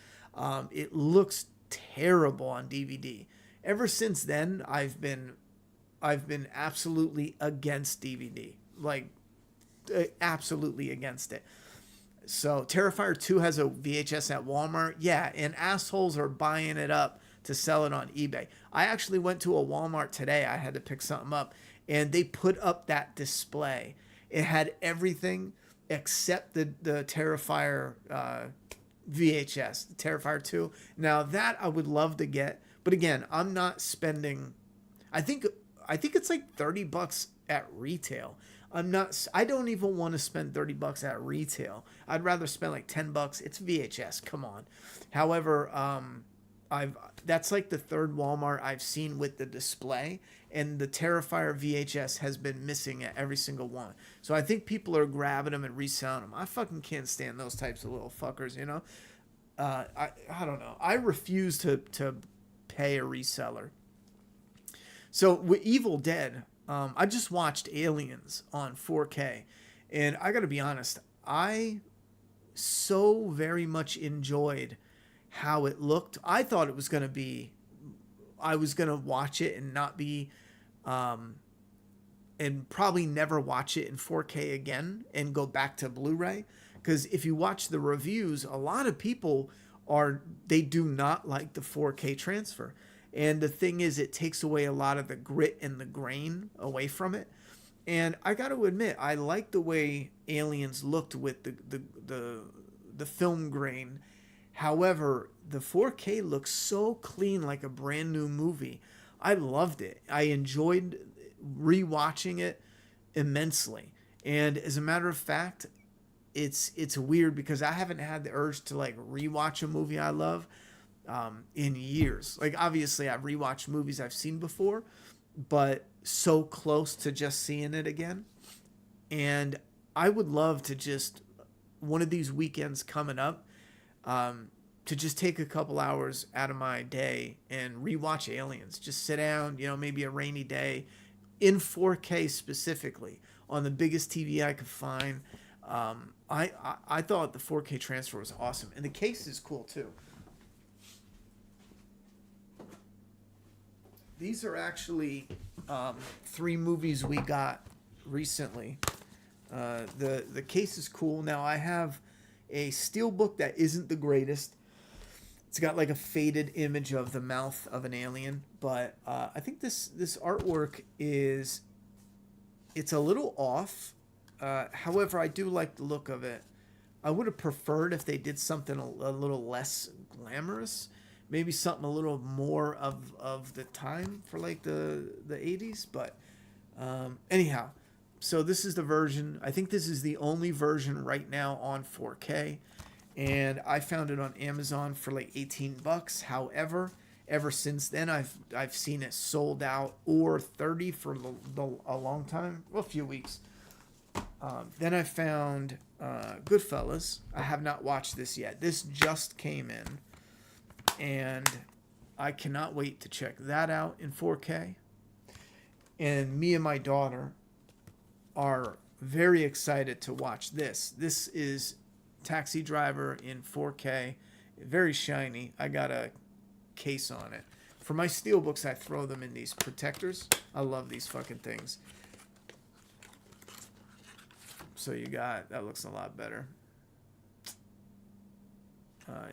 It looks terrible on DVD. Ever since then, I've been absolutely against DVD. Like, absolutely against it. So Terrifier 2 has a VHS at Walmart. Yeah, and assholes are buying it up to sell it on eBay. I actually went to a Walmart today. I had to pick something up, and they put up that display. It had everything except the Terrifier VHS, the Terrifier 2. Now that I would love to get, but again, I'm not spending. I think it's like $30 at retail. I don't even want to spend $30 at retail. I'd rather spend like $10. It's VHS. Come on. However, that's like the third Walmart I've seen with the display, and the Terrifier VHS has been missing at every single one. So I think people are grabbing them and reselling them. I fucking can't stand those types of little fuckers, you know? I don't know. I refuse to pay a reseller. So with Evil Dead, I just watched Aliens on 4K, and I gotta be honest, I so very much enjoyed how it looked. I thought it was gonna be, I was gonna watch it and not be, and probably never watch it in 4K again and go back to Blu-ray. Because if you watch the reviews, a lot of people they do not like the 4K transfer. And the thing is, it takes away a lot of the grit and the grain away from it. And I got to admit, I like the way Aliens looked with the film grain. However, the 4K looks so clean, like a brand new movie. I loved it. I enjoyed rewatching it immensely. And as a matter of fact, it's weird because I haven't had the urge to like rewatch a movie I love in years. Like, obviously I've rewatched movies I've seen before, but so close to just seeing it again. And I would love to just, one of these weekends coming up, to just take a couple hours out of my day and rewatch Aliens. Just sit down, maybe a rainy day in 4K specifically on the biggest TV I could find. I thought the 4K transfer was awesome, and the case is cool too. These are actually 3 movies we got recently. The case is cool. Now I have a steelbook that isn't the greatest. It's got like a faded image of the mouth of an alien, but I think this artwork it's a little off. However, I do like the look of it. I would have preferred if they did something a little less glamorous. Maybe something a little more of the time for like the 80s. But anyhow, so this is the version. I think this is the only version right now on 4K. And I found it on Amazon for like $18. However, ever since then, I've seen it sold out or $30 for a long time. Well, a few weeks. Then I found Goodfellas. I have not watched this yet. This just came in. And I cannot wait to check that out in 4K. And me and my daughter are very excited to watch this. This is Taxi Driver in 4K. Very shiny. I got a case on it. For my steelbooks, I throw them in these protectors. I love these fucking things. So that looks a lot better.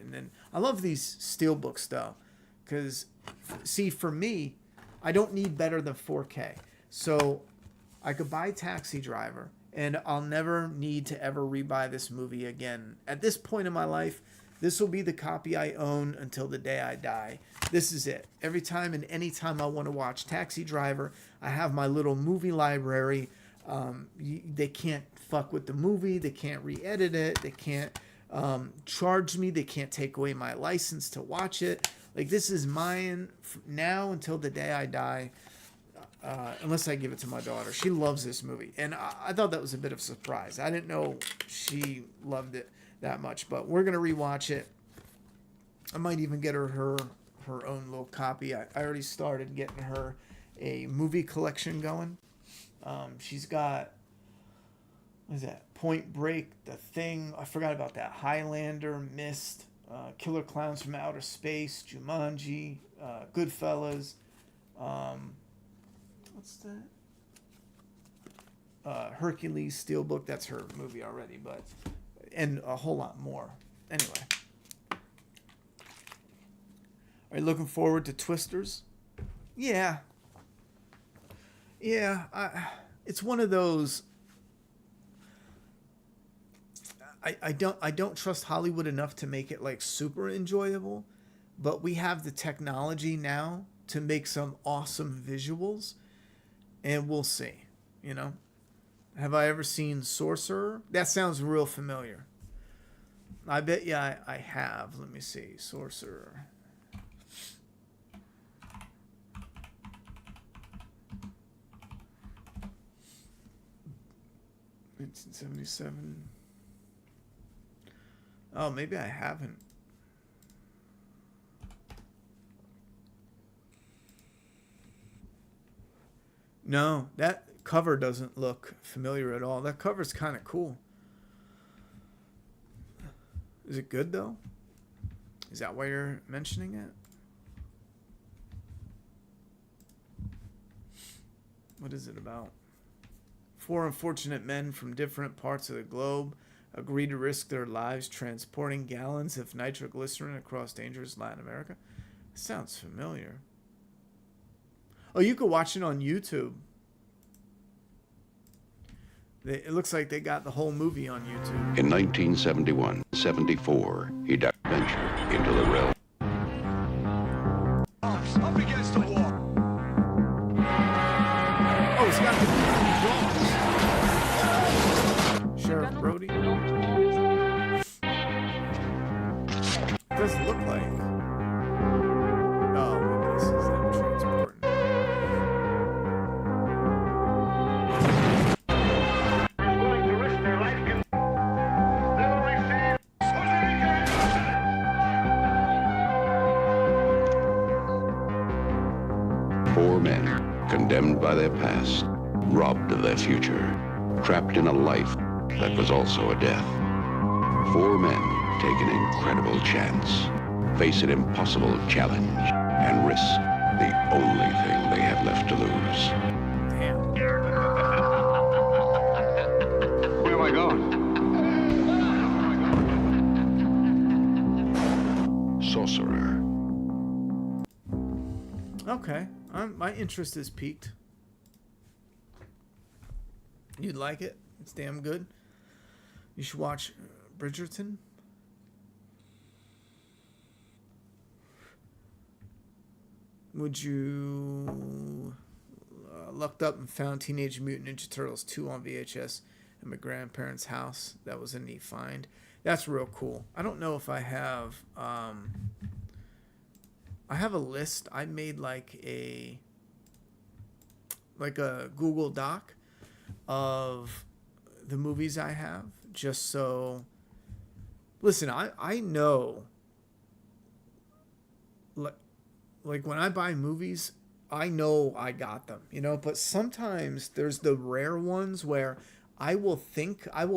And then I love these steelbooks though, because see, for me, I don't need better than 4K. So I could buy Taxi Driver and I'll never need to ever rebuy this movie again. At this point in my life, this will be the copy I own until the day I die. This is it. Every time and any time I want to watch Taxi Driver, I have my little movie library. They can't fuck with the movie. They can't re-edit it. They can't charge me. They can't take away my license to watch it. Like, this is mine now until the day I die, unless I give it to my daughter. She loves this movie, and I thought that was a bit of a surprise. I didn't know she loved it that much, but we're gonna rewatch it. I might even get her own little copy. I already started getting her a movie collection going. She's got, what is that? Point Break, The Thing. I forgot about that. Highlander, Mist, Killer Clowns from Outer Space, Jumanji, Goodfellas. What's that? Hercules Steelbook. That's her movie already, but and a whole lot more. Anyway. Are you looking forward to Twisters? Yeah. Yeah, it's one of those. I don't trust Hollywood enough to make it like super enjoyable, but we have the technology now to make some awesome visuals, and we'll see. You know, have I ever seen Sorcerer? That sounds real familiar. I bet you I have. Let me see, Sorcerer. 1977. Oh, maybe I haven't. No, that cover doesn't look familiar at all. That cover's kind of cool. Is it good, though? Is that why you're mentioning it? What is it about? 4 unfortunate men from different parts of the globe agree to risk their lives transporting gallons of nitroglycerin across dangerous Latin America. Sounds familiar. Oh, you could watch it on YouTube. It looks like they got the whole movie on YouTube. In 1971-74, he dived venture into the realm. Up against the wall. Oh, it's got the dogs. Sheriff Brody. Doesn't look like. Oh, maybe this is them transporting. Willing to risk their life. They'll receive. Four men, condemned by their past, robbed of their future, trapped in a life that was also a death. Four men take an incredible chance, face an impossible challenge, and risk the only thing they have left to lose. Damn. Where am I going? Sorcerer. Okay. My interest is piqued. You'd like it? It's damn good. You should watch Bridgerton. Would you looked up and found Teenage Mutant Ninja Turtles 2 on VHS at my grandparents' house? That was a neat find. That's real cool. I don't know if I have I have a list. I made like a Google Doc of the movies I have, just so. Listen, I know. Like when I buy movies, I know I got them, you know. But sometimes there's the rare ones where I will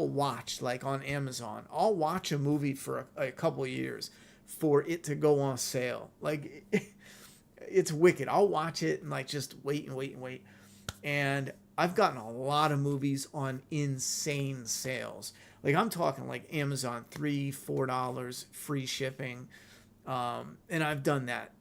watch, like on Amazon. I'll watch a movie for a couple of years for it to go on sale. Like it's wicked. I'll watch it and like just wait. And I've gotten a lot of movies on insane sales. Like I'm talking like Amazon $3-4 free shipping. And I've done that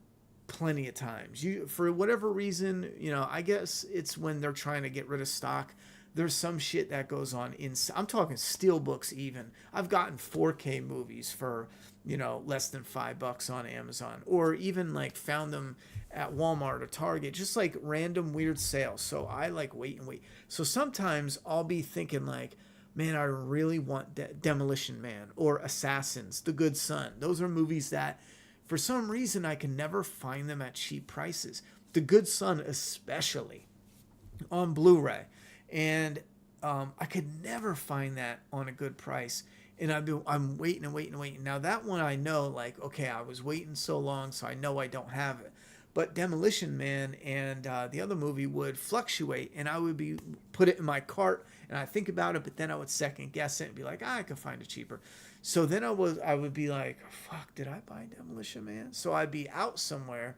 plenty of times. For whatever reason, you know, I guess it's when they're trying to get rid of stock. There's some shit that goes on I'm talking steelbooks even. I've gotten 4K movies for, you know, less than $5 on Amazon, or even like found them at Walmart or Target, just like random weird sales. So I like wait. So sometimes I'll be thinking like, man, I really want Demolition Man or Assassins, The Good Son. Those are movies that for some reason I can never find them at cheap prices. The Good Son especially on Blu-ray. And I could never find that on a good price. And I'm waiting. Now that one I know, like, okay, I was waiting so long, so I know I don't have it. But Demolition Man and the other movie would fluctuate, and I would put it in my cart, and I think about it, but then I would second guess it and be like, I could find it cheaper. So then I would be like, fuck, did I buy Demolition Man? So I'd be out somewhere.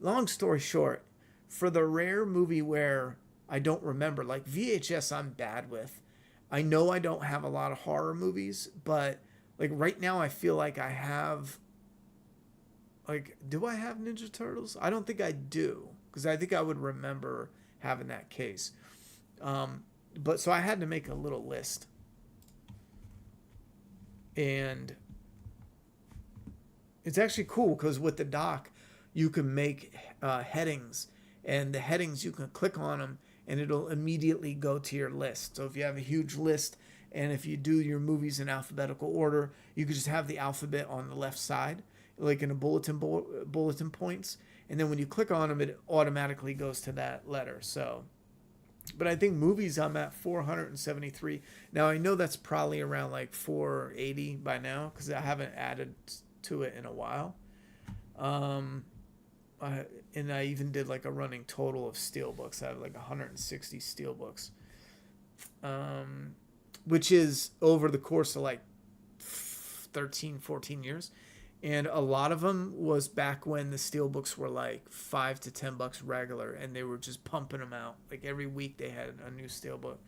Long story short, for the rare movie where I don't remember, like VHS I'm bad with. I know I don't have a lot of horror movies, but like right now I feel like I have, like, do I have Ninja Turtles? I don't think I do, because I think I would remember having that case. But so I had to make a little list. And it's actually cool because with the dock, you can make headings. And the headings, you can click on them and it'll immediately go to your list. So if you have a huge list and if you do your movies in alphabetical order, you could just have the alphabet on the left side, like in a bulletin points. And then when you click on them, it automatically goes to that letter. So, but I think movies, I'm at 473. Now I know that's probably around like 480 by now because I haven't added to it in a while. And I even did like a running total of steelbooks. I have like 160 steelbooks, which is over the course of like 13, 14 years. And a lot of them was back when the steelbooks were like $5 to $10 regular, and they were just pumping them out. Like every week they had a new steelbook.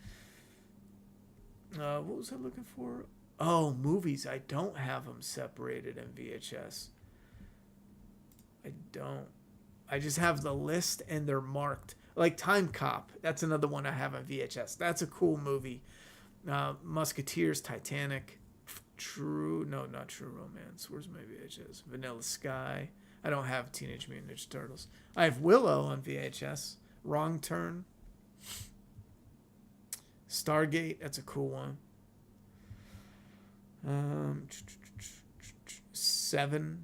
What was I looking for? Oh, movies. I don't have them separated in VHS. I don't. I just have the list and they're marked. Like Time Cop. That's another one I have on VHS. That's a cool movie. Musketeers, Titanic. Not True Romance. Where's my VHS? Vanilla Sky. I don't have Teenage Mutant Ninja Turtles. I have Willow on VHS. Wrong Turn. Stargate. That's a cool one. Seven.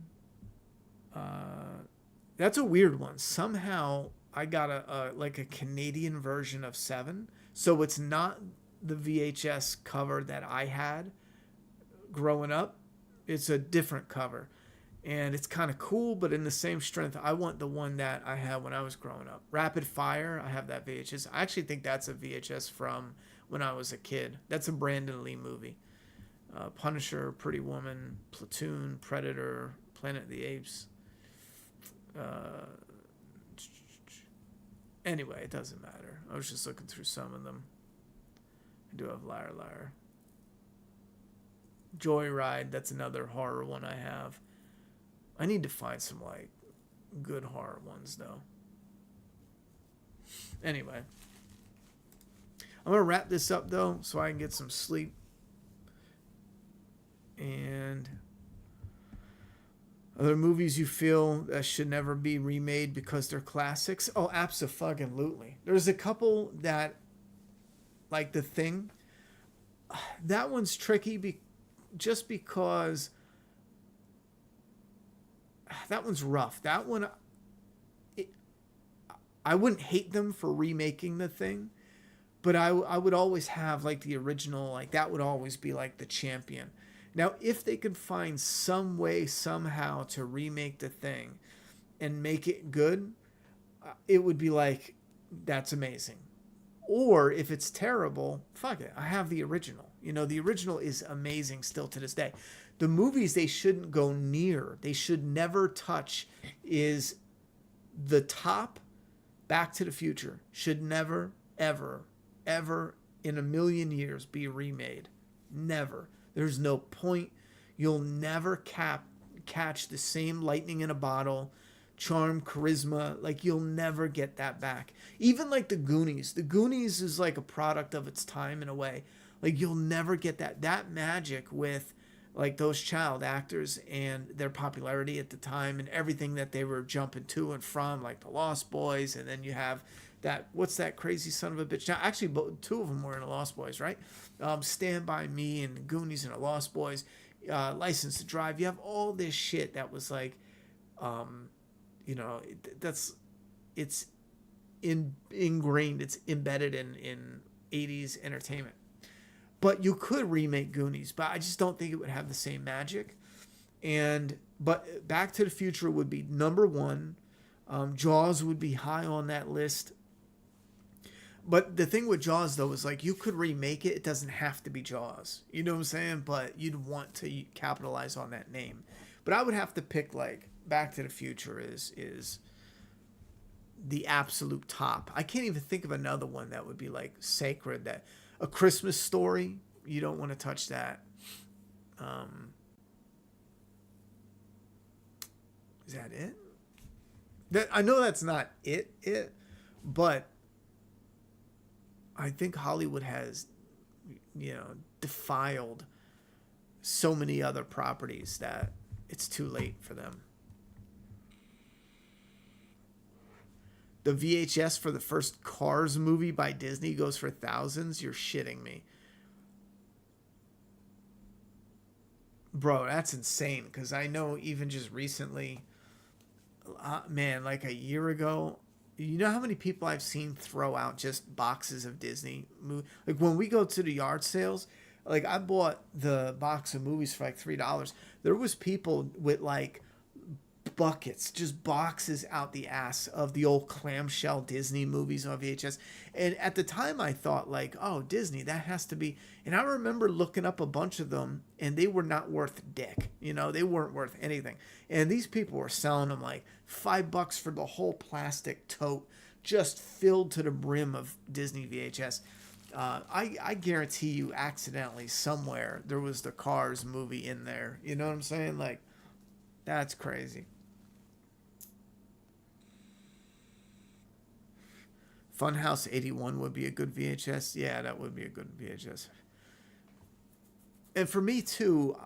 That's a weird one. Somehow I got a Canadian version of Seven. So it's not the VHS cover that I had growing up. It's a different cover. And it's kind of cool, but in the same strength, I want the one that I had when I was growing up. Rapid Fire, I have that VHS. I actually think that's a VHS from when I was a kid. That's a Brandon Lee movie. Punisher, Pretty Woman, Platoon, Predator, Planet of the Apes. Anyway, it doesn't matter. I was just looking through some of them. I do have Liar Liar. Joyride, that's another horror one I have. I need to find some like good horror ones though. Anyway, I'm gonna wrap this up though so I can get some sleep. And other movies you feel that should never be remade because they're classics? Oh, abso-fucking-lutely. There's a couple that, like The Thing. That one's tricky just because that one's rough. That one, I wouldn't hate them for remaking The Thing, but I would always have like the original, like that would always be like the champion. Now, if they could find some way, somehow to remake The Thing and make it good, it would be like, that's amazing. Or if it's terrible, fuck it. I have the original. You know, the original is amazing still to this day. The movies they shouldn't go near, they should never touch, is the top Back to the Future should never, ever, ever in a million years be remade. Never. There's no point. You'll never catch the same lightning in a bottle, charm, charisma. Like, you'll never get that back. Even like the Goonies. The Goonies is like a product of its time in a way. Like, you'll never get that magic with like those child actors and their popularity at the time and everything that they were jumping to and from, like the Lost Boys. And then you have that, what's that crazy son of a bitch? Now, actually, two of them were in the Lost Boys, right? Stand By Me and Goonies and the Lost Boys, License to Drive. You have all this shit that was like, you know, it's ingrained, it's embedded in 80s entertainment. But you could remake Goonies, but I just don't think it would have the same magic. But Back to the Future would be number one. Jaws would be high on that list. But the thing with Jaws, though, is like you could remake it. It doesn't have to be Jaws. You know what I'm saying? But you'd want to capitalize on that name. But I would have to pick like Back to the Future is the absolute top. I can't even think of another one that would be like sacred. That A Christmas Story, you don't want to touch that. Is that it? I know that's not it, but I think Hollywood has, defiled so many other properties that it's too late for them. The VHS for the first Cars movie by Disney goes for thousands. You're shitting me. Bro, that's insane, because I know even just recently, man, like a year ago, you know how many people I've seen throw out just boxes of Disney movies? Like when we go to the yard sales, like I bought the box of movies for like $3. There was people with like buckets, just boxes out the ass of the old clamshell Disney movies on VHS. And at the time I thought like, oh, Disney, that has to be. And I remember looking up a bunch of them and they were not worth dick. They weren't worth anything. And these people were selling them like $5 for the whole plastic tote just filled to the brim of Disney VHS. I guarantee you accidentally somewhere there was the Cars movie in there. You know what I'm saying? Like, that's crazy. Funhouse 81 would be a good VHS. Yeah, that would be a good VHS. And for me too,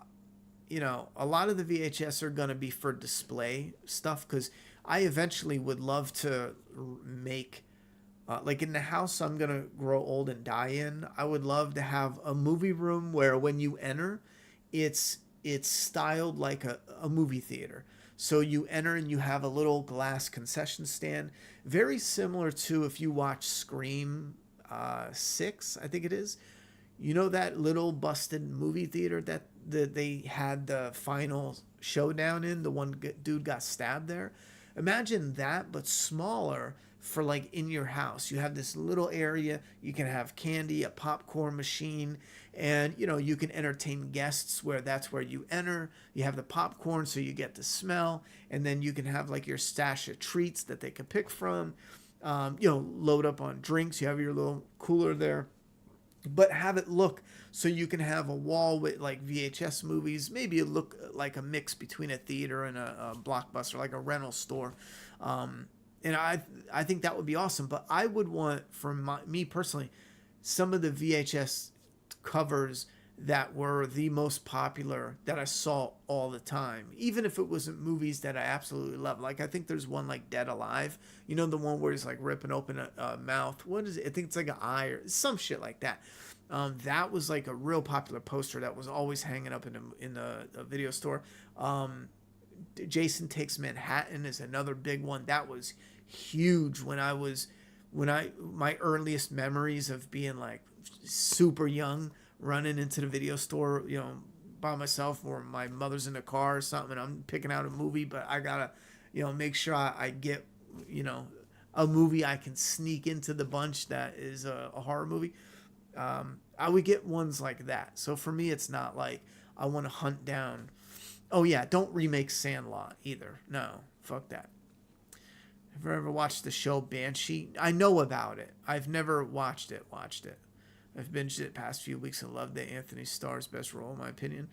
a lot of the VHS are going to be for display stuff, because I eventually would love to make, like in the house I'm going to grow old and die in, I would love to have a movie room where when you enter, it's styled like a movie theater. So you enter and you have a little glass concession stand, very similar to if you watch Scream 6, I think it is. You know that little busted movie theater that they had the final showdown in? The one dude got stabbed there. Imagine that, but smaller, for like in your house. You have this little area. You can have candy, a popcorn machine, and you can entertain guests where that's where you enter. You have the popcorn so you get the smell, and then you can have like your stash of treats that they can pick from. Load up on drinks. You have your little cooler there, but have it look so you can have a wall with like VHS movies. Maybe it look like a mix between a theater and a Blockbuster, like a rental store. And I think that would be awesome. But I would want, for me personally, some of the VHS covers that were the most popular that I saw all the time, even if it wasn't movies that I absolutely love. Like I think there's one like Dead Alive, the one where he's like ripping open a mouth. What is it? I think it's like an eye or some shit like that. That was like a real popular poster that was always hanging up in the video store. Jason Takes Manhattan is another big one that was huge my earliest memories of being like super young, running into the video store, by myself, or my mother's in the car or something and I'm picking out a movie, but I gotta, make sure I get, a movie I can sneak into the bunch that is a horror movie. I would get ones like that. So for me, it's not like I want to hunt down. Oh yeah, don't remake Sandlot either. No, fuck that. Have you ever watched the show Banshee? I know about it. I've never watched it. I've binged it the past few weeks and loved it. Anthony Starr's best role, in my opinion.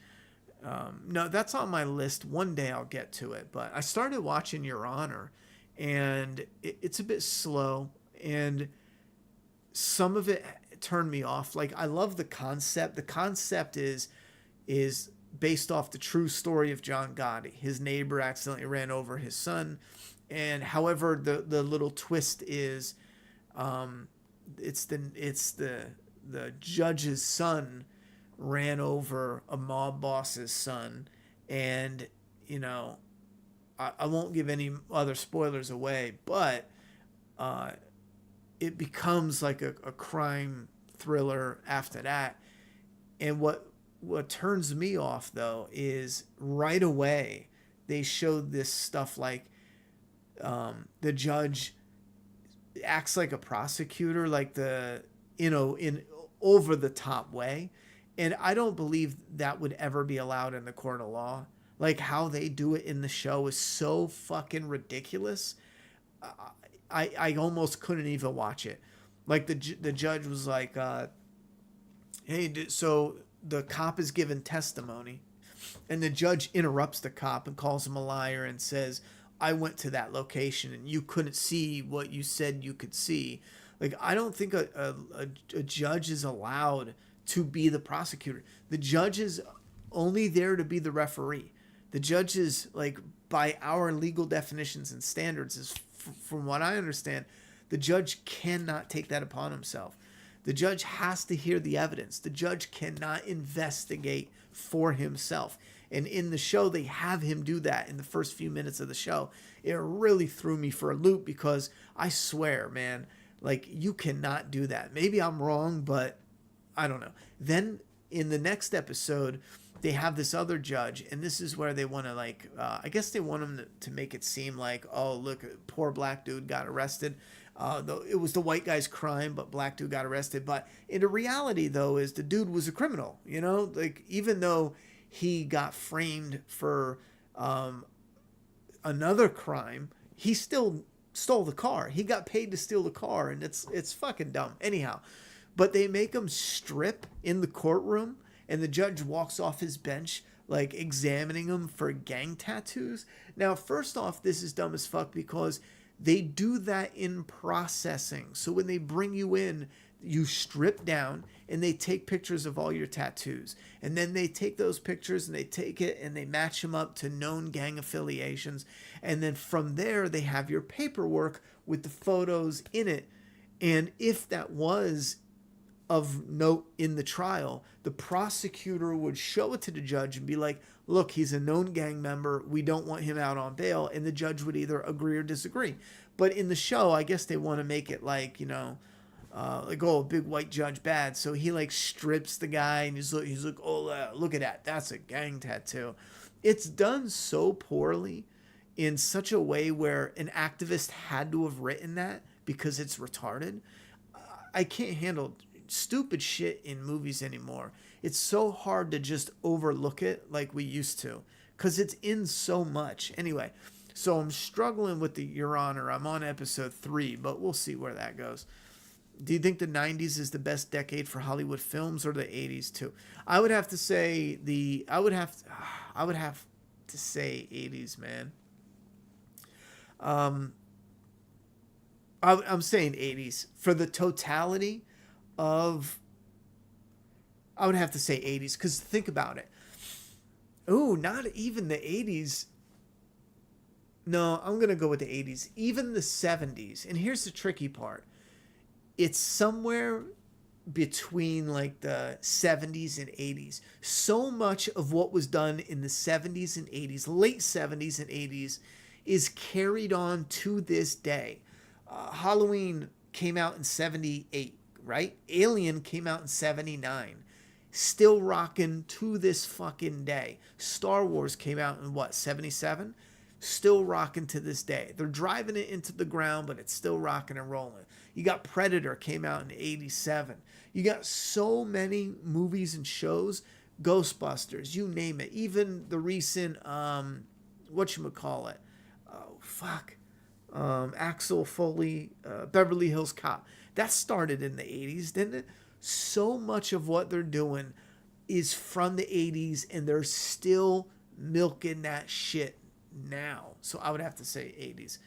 No, that's on my list. One day I'll get to it. But I started watching Your Honor, and it's a bit slow, and some of it turned me off. Like, I love the concept. The concept is based off the true story of John Gotti. His neighbor accidentally ran over his son. And however, the little twist is, it's the judge's son ran over a mob boss's son, and I won't give any other spoilers away, but it becomes like a crime thriller after that. And what turns me off though is right away they showed this stuff like the judge acts like a prosecutor, like in over the top way. And I don't believe that would ever be allowed in the court of law. Like how they do it in the show is so fucking ridiculous. I almost couldn't even watch it. Like the judge was like, hey, so the cop is given testimony, and the judge interrupts the cop and calls him a liar and says, I went to that location and you couldn't see what you said you could see. Like, I don't think a judge is allowed to be the prosecutor. The judge is only there to be the referee. The judge is, like, by our legal definitions and standards, is from what I understand, the judge cannot take that upon himself. The judge has to hear the evidence. The judge cannot investigate for himself. And in the show, they have him do that in the first few minutes of the show. It really threw me for a loop because I swear, man, like, you cannot do that. Maybe I'm wrong, but I don't know. Then in the next episode, they have this other judge, and this is where they want to, like, I guess they want him to make it seem like, oh, look, poor black dude got arrested. It was the white guy's crime, but black dude got arrested. But in the reality, though, is the dude was a criminal, you know? Like, even though he got framed for another crime, he still stole the car. He got paid to steal the car, and it's fucking dumb. Anyhow, but they make him strip in the courtroom, and the judge walks off his bench, like, examining him for gang tattoos. Now, first off, this is dumb as fuck because they do that in processing. So when they bring you in, you strip down and they take pictures of all your tattoos. And then they take those pictures and they take it and they match them up to known gang affiliations. And then from there, they have your paperwork with the photos in it. And if that was of note in the trial, the prosecutor would show it to the judge and be like, look, he's a known gang member. We don't want him out on bail. And the judge would either agree or disagree. But in the show, I guess they want to make it like, you know, like, oh, big white judge bad. So he, like, strips the guy and he's like, oh, look at that. That's a gang tattoo. It's done so poorly in such a way where an activist had to have written that because it's retarded. I can't handle stupid shit in movies anymore. It's so hard to just overlook it like we used to because it's in so much. Anyway, so I'm struggling with the Your Honor. I'm on episode 3, but we'll see where that goes. Do you think the 90s is the best decade for Hollywood films, or the 80s too? I would have to say I would have to say 80s, man. I'm saying 80s for the totality of. I would have to say 80s because think about it. Oh, not even the 80s. No, I'm gonna go with the 80s. Even the 70s, and here's the tricky part. It's somewhere between, like, the 70s and 80s. So much of what was done in the 70s and 80s, late 70s and 80s, is carried on to this day. Halloween came out in 78, right? Alien came out in 79. Still rocking to this fucking day. Star Wars came out in, what, 77? Still rocking to this day. They're driving it into the ground, but it's still rocking and rolling. You got Predator came out in 87. You got so many movies and shows. Ghostbusters, you name it. Even the recent, whatchamacallit? Oh, fuck. Axel Foley, Beverly Hills Cop. That started in the 80s, didn't it? So much of what they're doing is from the 80s, and they're still milking that shit now. So I would have to say 80s.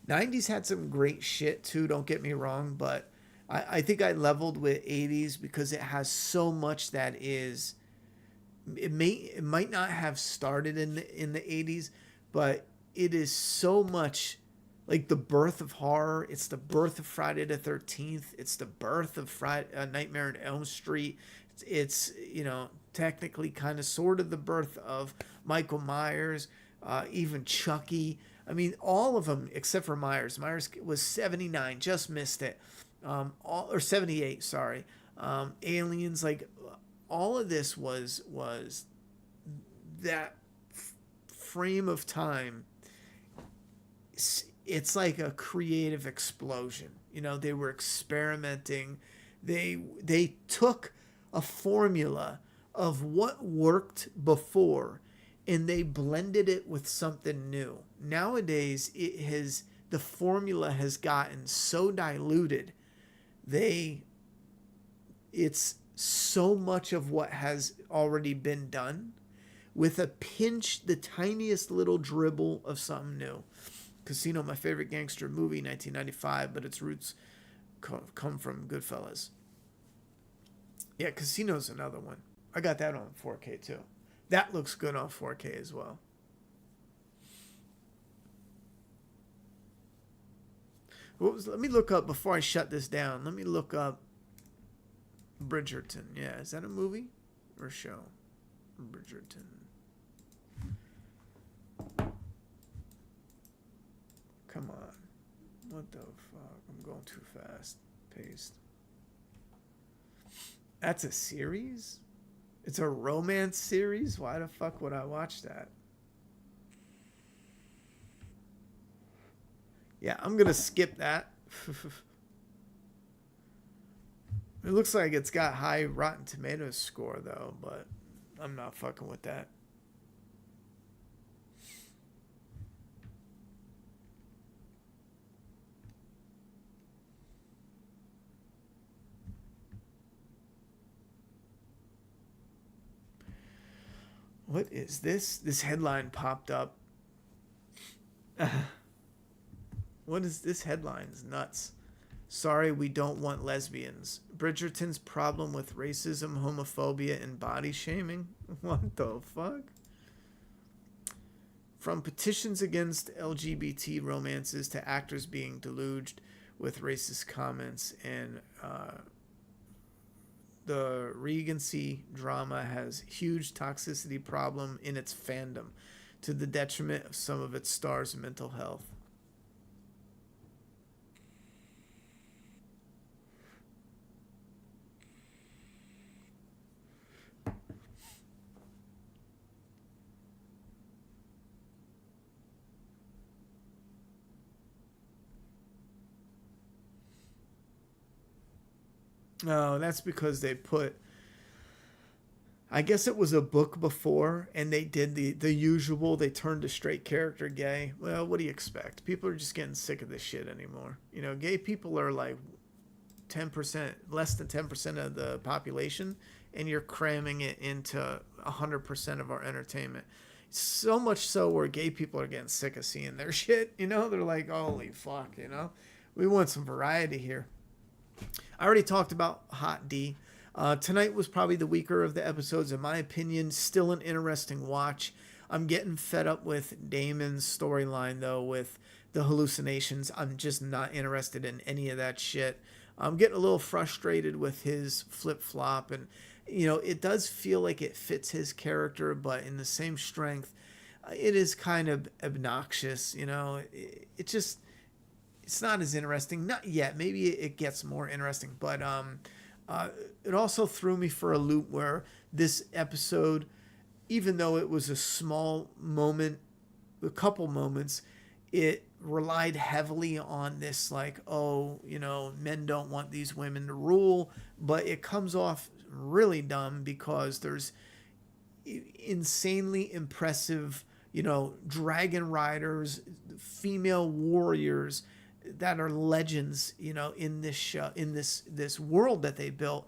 90s had some great shit too, don't get me wrong, but I think I leveled with 80s because it has so much that is, it might not have started in the 80s, but it is so much like the birth of horror. It's the birth of Friday the 13th. It's the birth of Nightmare on Elm Street. It's, you know, technically kind of sort of the birth of Michael Myers, even Chucky. I mean, all of them except for Myers. Myers was 79, just missed it. Or 78, sorry. Aliens, like, all of this was that frame of time. It's like a creative explosion. You know, they were experimenting. They took a formula of what worked before and they blended it with something new. Nowadays, it has the formula has gotten so diluted. It's so much of what has already been done with a pinch, the tiniest little dribble of something new. Casino, my favorite gangster movie, 1995, but its roots come from Goodfellas. Yeah, Casino's another one. I got that on 4K too. That looks good on 4K as well. Let me look up, before I shut this down, let me look up Bridgerton. Yeah, is that a movie or a show? Bridgerton. Come on. What the fuck? I'm going too fast. Paste. That's a series? It's a romance series? Why the fuck would I watch that? Yeah, I'm going to skip that. It looks like it's got high Rotten Tomatoes score, though, but I'm not fucking with that. What is this? This headline popped up. What is this headline? It's nuts. Sorry, we don't want lesbians. Bridgerton's problem with racism, homophobia, and body shaming? What the fuck? From petitions against LGBT romances to actors being deluged with racist comments, and the Regency drama has huge toxicity problem in its fandom, to the detriment of some of its stars' mental health. No, that's because they put, I guess it was a book before, and they did the usual, they turned a straight character gay. Well, what do you expect? People are just getting sick of this shit anymore. You know, gay people are like 10%, less than 10% of the population, and you're cramming it into 100% of our entertainment. So much so where gay people are getting sick of seeing their shit, you know? They're like, holy fuck, you know? We want some variety here. I already talked about HOTD. Tonight was probably the weaker of the episodes, in my opinion. Still an interesting watch. I'm getting fed up with Damon's storyline, though, with the hallucinations. I'm just not interested in any of that shit. I'm getting a little frustrated with his flip-flop, and, you know, it does feel like it fits his character, but in the same strength, it is kind of obnoxious, you know. It just... It's not as interesting. Not yet. Maybe it gets more interesting. But it also threw me for a loop where this episode, even though it was a small moment, a couple moments, it relied heavily on this, like, oh, you know, men don't want these women to rule. But it comes off really dumb because there's insanely impressive, you know, dragon riders, female warriors that are legends, you know, in this show, in this world that they built.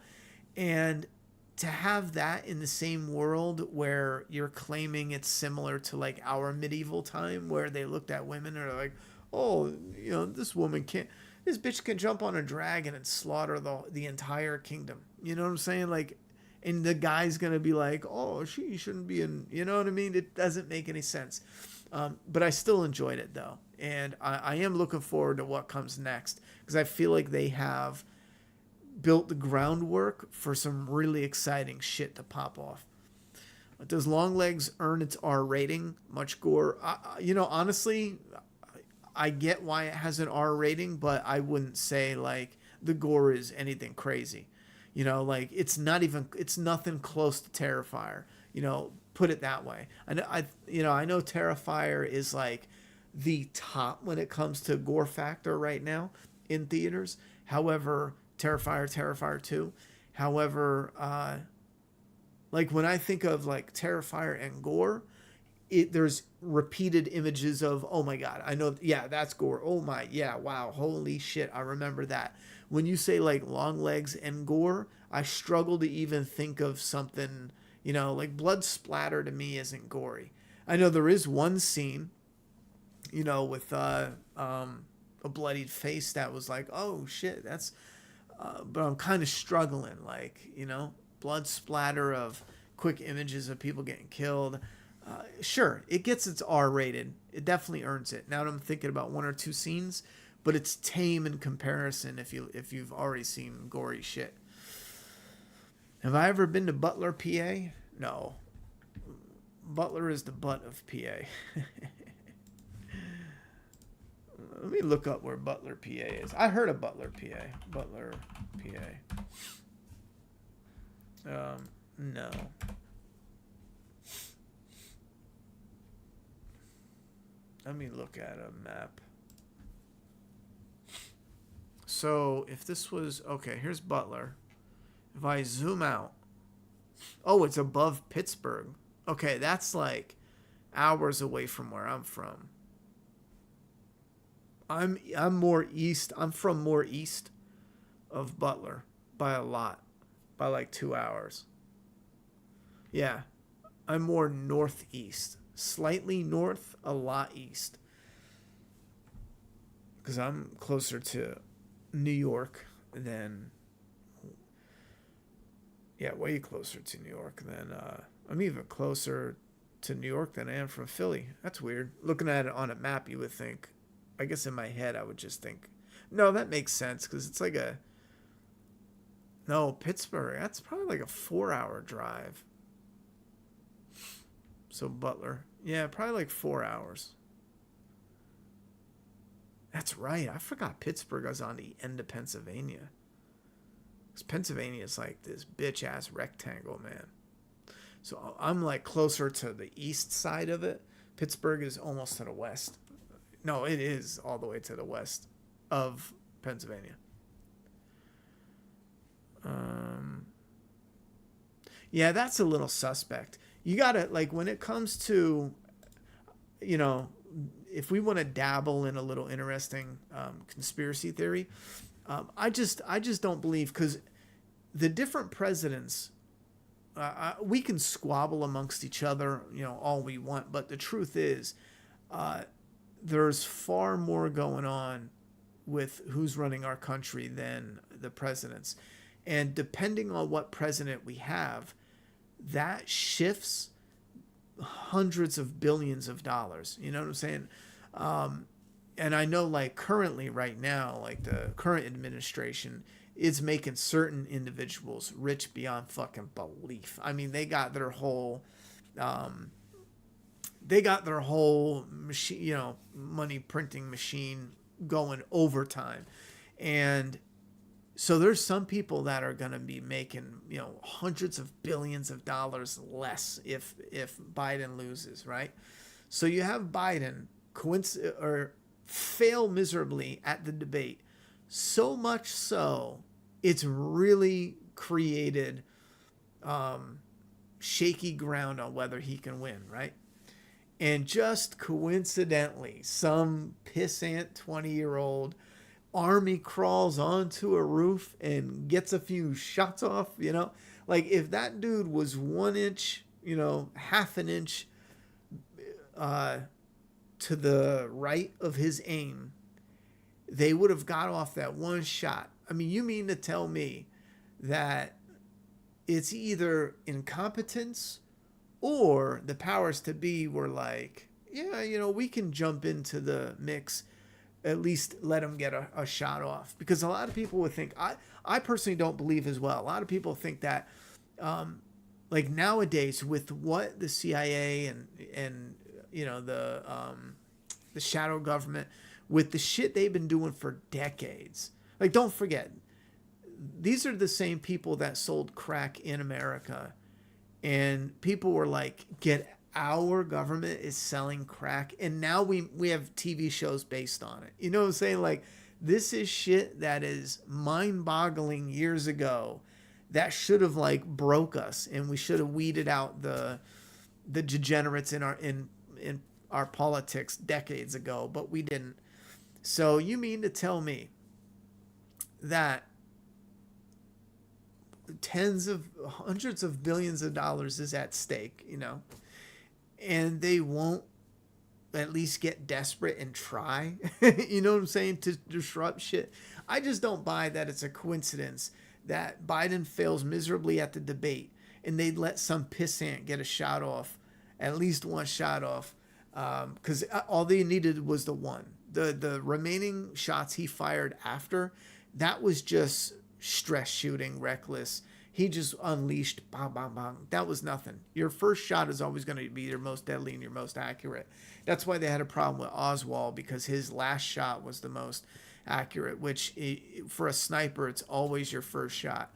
And to have that in the same world where you're claiming it's similar to like our medieval time, where they looked at women and are like, oh, you know, this bitch can jump on a dragon and slaughter the entire kingdom. You know what I'm saying? Like, and the guy's going to be like, oh, she shouldn't be in, you know what I mean? It doesn't make any sense. But I still enjoyed it, though. And I am looking forward to what comes next, because I feel like they have built the groundwork for some really exciting shit to pop off. Does Longlegs earn its R rating? Much gore. You know, honestly, I get why it has an R rating, but I wouldn't say, like, the gore is anything crazy. You know, like, it's nothing close to Terrifier. You know, put it that way. I know Terrifier is like the top when it comes to gore factor right now in theaters. However, Terrifier 2. However, like when I think of like Terrifier and gore, there's repeated images of, oh my God, I know, yeah, that's gore. Oh my, yeah, wow, holy shit, I remember that. When you say like Longlegs and gore, I struggle to even think of something, you know, like blood splatter to me isn't gory. I know there is one scene, you know, with a bloodied face that was like, oh shit, that's, but I'm kind of struggling, like, you know, blood splatter of quick images of people getting killed. Sure, it gets its R rated. It definitely earns it. Now that I'm thinking about one or two scenes, but it's tame in comparison if you've already seen gory shit. Have I ever been to Butler, PA? No. Butler is the butt of PA. Let me look up where Butler, PA is. I heard of Butler, PA. Butler, PA. No. Let me look at a map. So if this was, okay, here's Butler. If I zoom out, oh, it's above Pittsburgh. Okay, that's like hours away from where I'm from. I'm more east. I'm from more east of Butler by a lot, by like 2 hours. Yeah, I'm more northeast. Slightly north, a lot east. Because I'm closer to New York than... Yeah, way closer to New York than... I'm even closer to New York than I am from Philly. That's weird. Looking at it on a map, you would think... I guess in my head, I would just think... No, that makes sense, because it's like a... No, Pittsburgh, that's probably like a 4-hour drive. So Butler. Yeah, probably like 4 hours. That's right. I forgot Pittsburgh was on the end of Pennsylvania. Because Pennsylvania is like this bitch-ass rectangle, man. So I'm like closer to the east side of it. Pittsburgh is almost to the west. No, it is all the way to the west of Pennsylvania. Yeah, that's a little suspect. You gotta, like, when it comes to, you know, if we want to dabble in a little interesting conspiracy theory, I just don't believe, because the different presidents, we can squabble amongst each other, you know, all we want, but the truth is, there's far more going on with who's running our country than the presidents. And depending on what president we have, that shifts hundreds of billions of dollars. You know what I'm saying? And I know, like, currently right now, like the current administration is making certain individuals rich beyond fucking belief. I mean, they got their whole machine, you know, money printing machine going overtime. And so there's some people that are going to be making, you know, hundreds of billions of dollars less if Biden loses, right? So you have Biden fail miserably at the debate, so much so it's really created shaky ground on whether he can win, right? And just coincidentally, some pissant 20-year-old army crawls onto a roof and gets a few shots off, you know? Like, if that dude was 1 inch, you know, half an inch to the right of his aim, they would have got off that one shot. I mean, you mean to tell me that it's either incompetence or the powers to be were like, yeah, you know, we can jump into the mix, at least let him get a shot off. Because a lot of people would think, I personally don't believe as well. A lot of people think that, like, nowadays with what the CIA and you know, the shadow government, with the shit they've been doing for decades. Like, don't forget, these are the same people that sold crack in America. And people were like, our government is selling crack, and now we have TV shows based on it. You know what I'm saying? Like, this is shit that is mind-boggling years ago that should have, like, broke us, and we should have weeded out the degenerates in in our politics decades ago, but we didn't. So you mean to tell me that hundreds of billions of dollars is at stake, and they won't at least get desperate and try, you know what I'm saying, to disrupt shit? I just don't buy that it's a coincidence that Biden fails miserably at the debate and they'd let some pissant get a shot off, at least one shot off, because all they needed was the one. The remaining shots he fired after, that was just stress shooting, reckless. He just unleashed, bang, bang, bang. That was nothing. Your first shot is always going to be your most deadly and your most accurate. That's why they had a problem with Oswald, because his last shot was the most accurate, which for a sniper, it's always your first shot.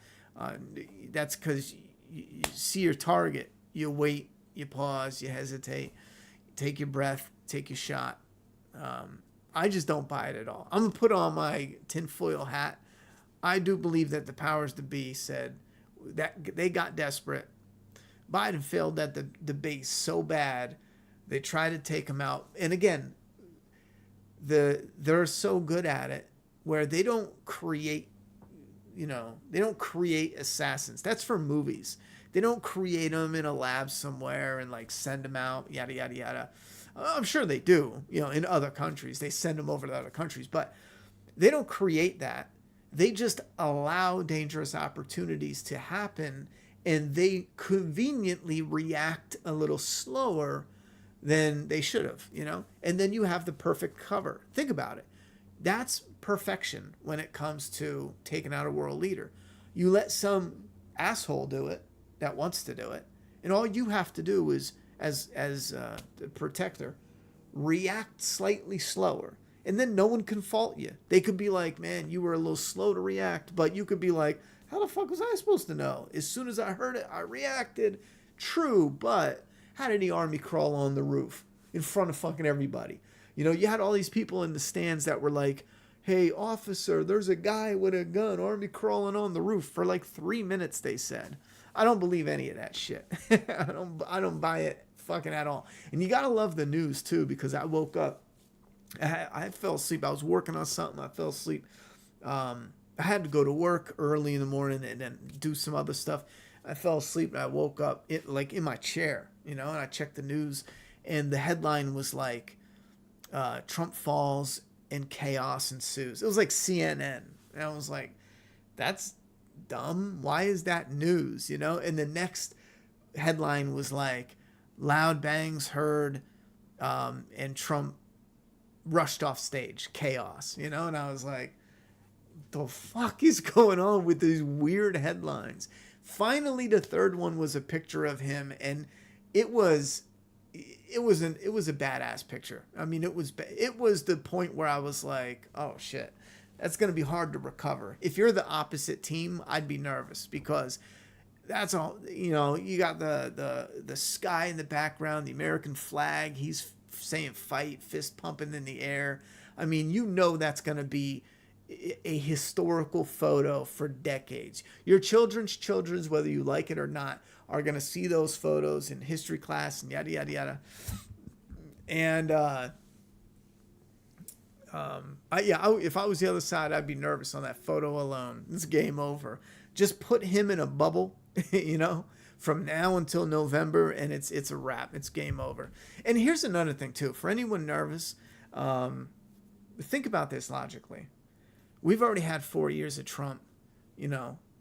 That's because you see your target, you wait, you pause, you hesitate, take your breath, take your shot. I just don't buy it at all. I'm going to put on my tinfoil hat. I do believe that the powers that be said that they got desperate. Biden failed at the debate so bad, they tried to take him out. And again, they're so good at it where they don't create, they don't create assassins. That's for movies. They don't create them in a lab somewhere and like send them out, yada, yada, yada. I'm sure they do, in other countries. They send them over to other countries, but they don't create that. They just allow dangerous opportunities to happen, and they conveniently react a little slower than they should have, and then you have the perfect cover. Think about it. That's perfection when it comes to taking out a world leader. You let some asshole do it that wants to do it, and all you have to do is, as the protector, react slightly slower. And then no one can fault you. They could be like, man, you were a little slow to react. But you could be like, how the fuck was I supposed to know? As soon as I heard it, I reacted. True, but how did the army crawl on the roof in front of fucking everybody? You had all these people in the stands that were like, hey, officer, there's a guy with a gun, army crawling on the roof. For like 3 minutes, they said. I don't believe any of that shit. I don't buy it fucking at all. And you got to love the news, too, because I woke up. I fell asleep. I was working on something. I fell asleep. I had to go to work early in the morning and then do some other stuff. I fell asleep and I woke up in my chair, and I checked the news, and the headline was like, Trump falls and chaos ensues. It was like CNN. And I was like, that's dumb. Why is that news? And the next headline was like, loud bangs heard, and Trump rushed off stage, chaos, and I was like, the fuck is going on with these weird headlines? Finally, the third one was a picture of him, and it was a badass picture. I mean, it was the point where I was like, oh shit, that's going to be hard to recover. If you're the opposite team, I'd be nervous, because that's all, you got the sky in the background, the American flag, he's saying fight, fist pumping in the air. I mean, that's going to be a historical photo for decades. Your children's, whether you like it or not, are going to see those photos in history class and yada, yada, yada. And, if I was the other side, I'd be nervous on that photo alone. It's game over. Just put him in a bubble, from now until November, and it's a wrap. It's game over. And here's another thing, too. For anyone nervous, think about this logically. We've already had 4 years of Trump,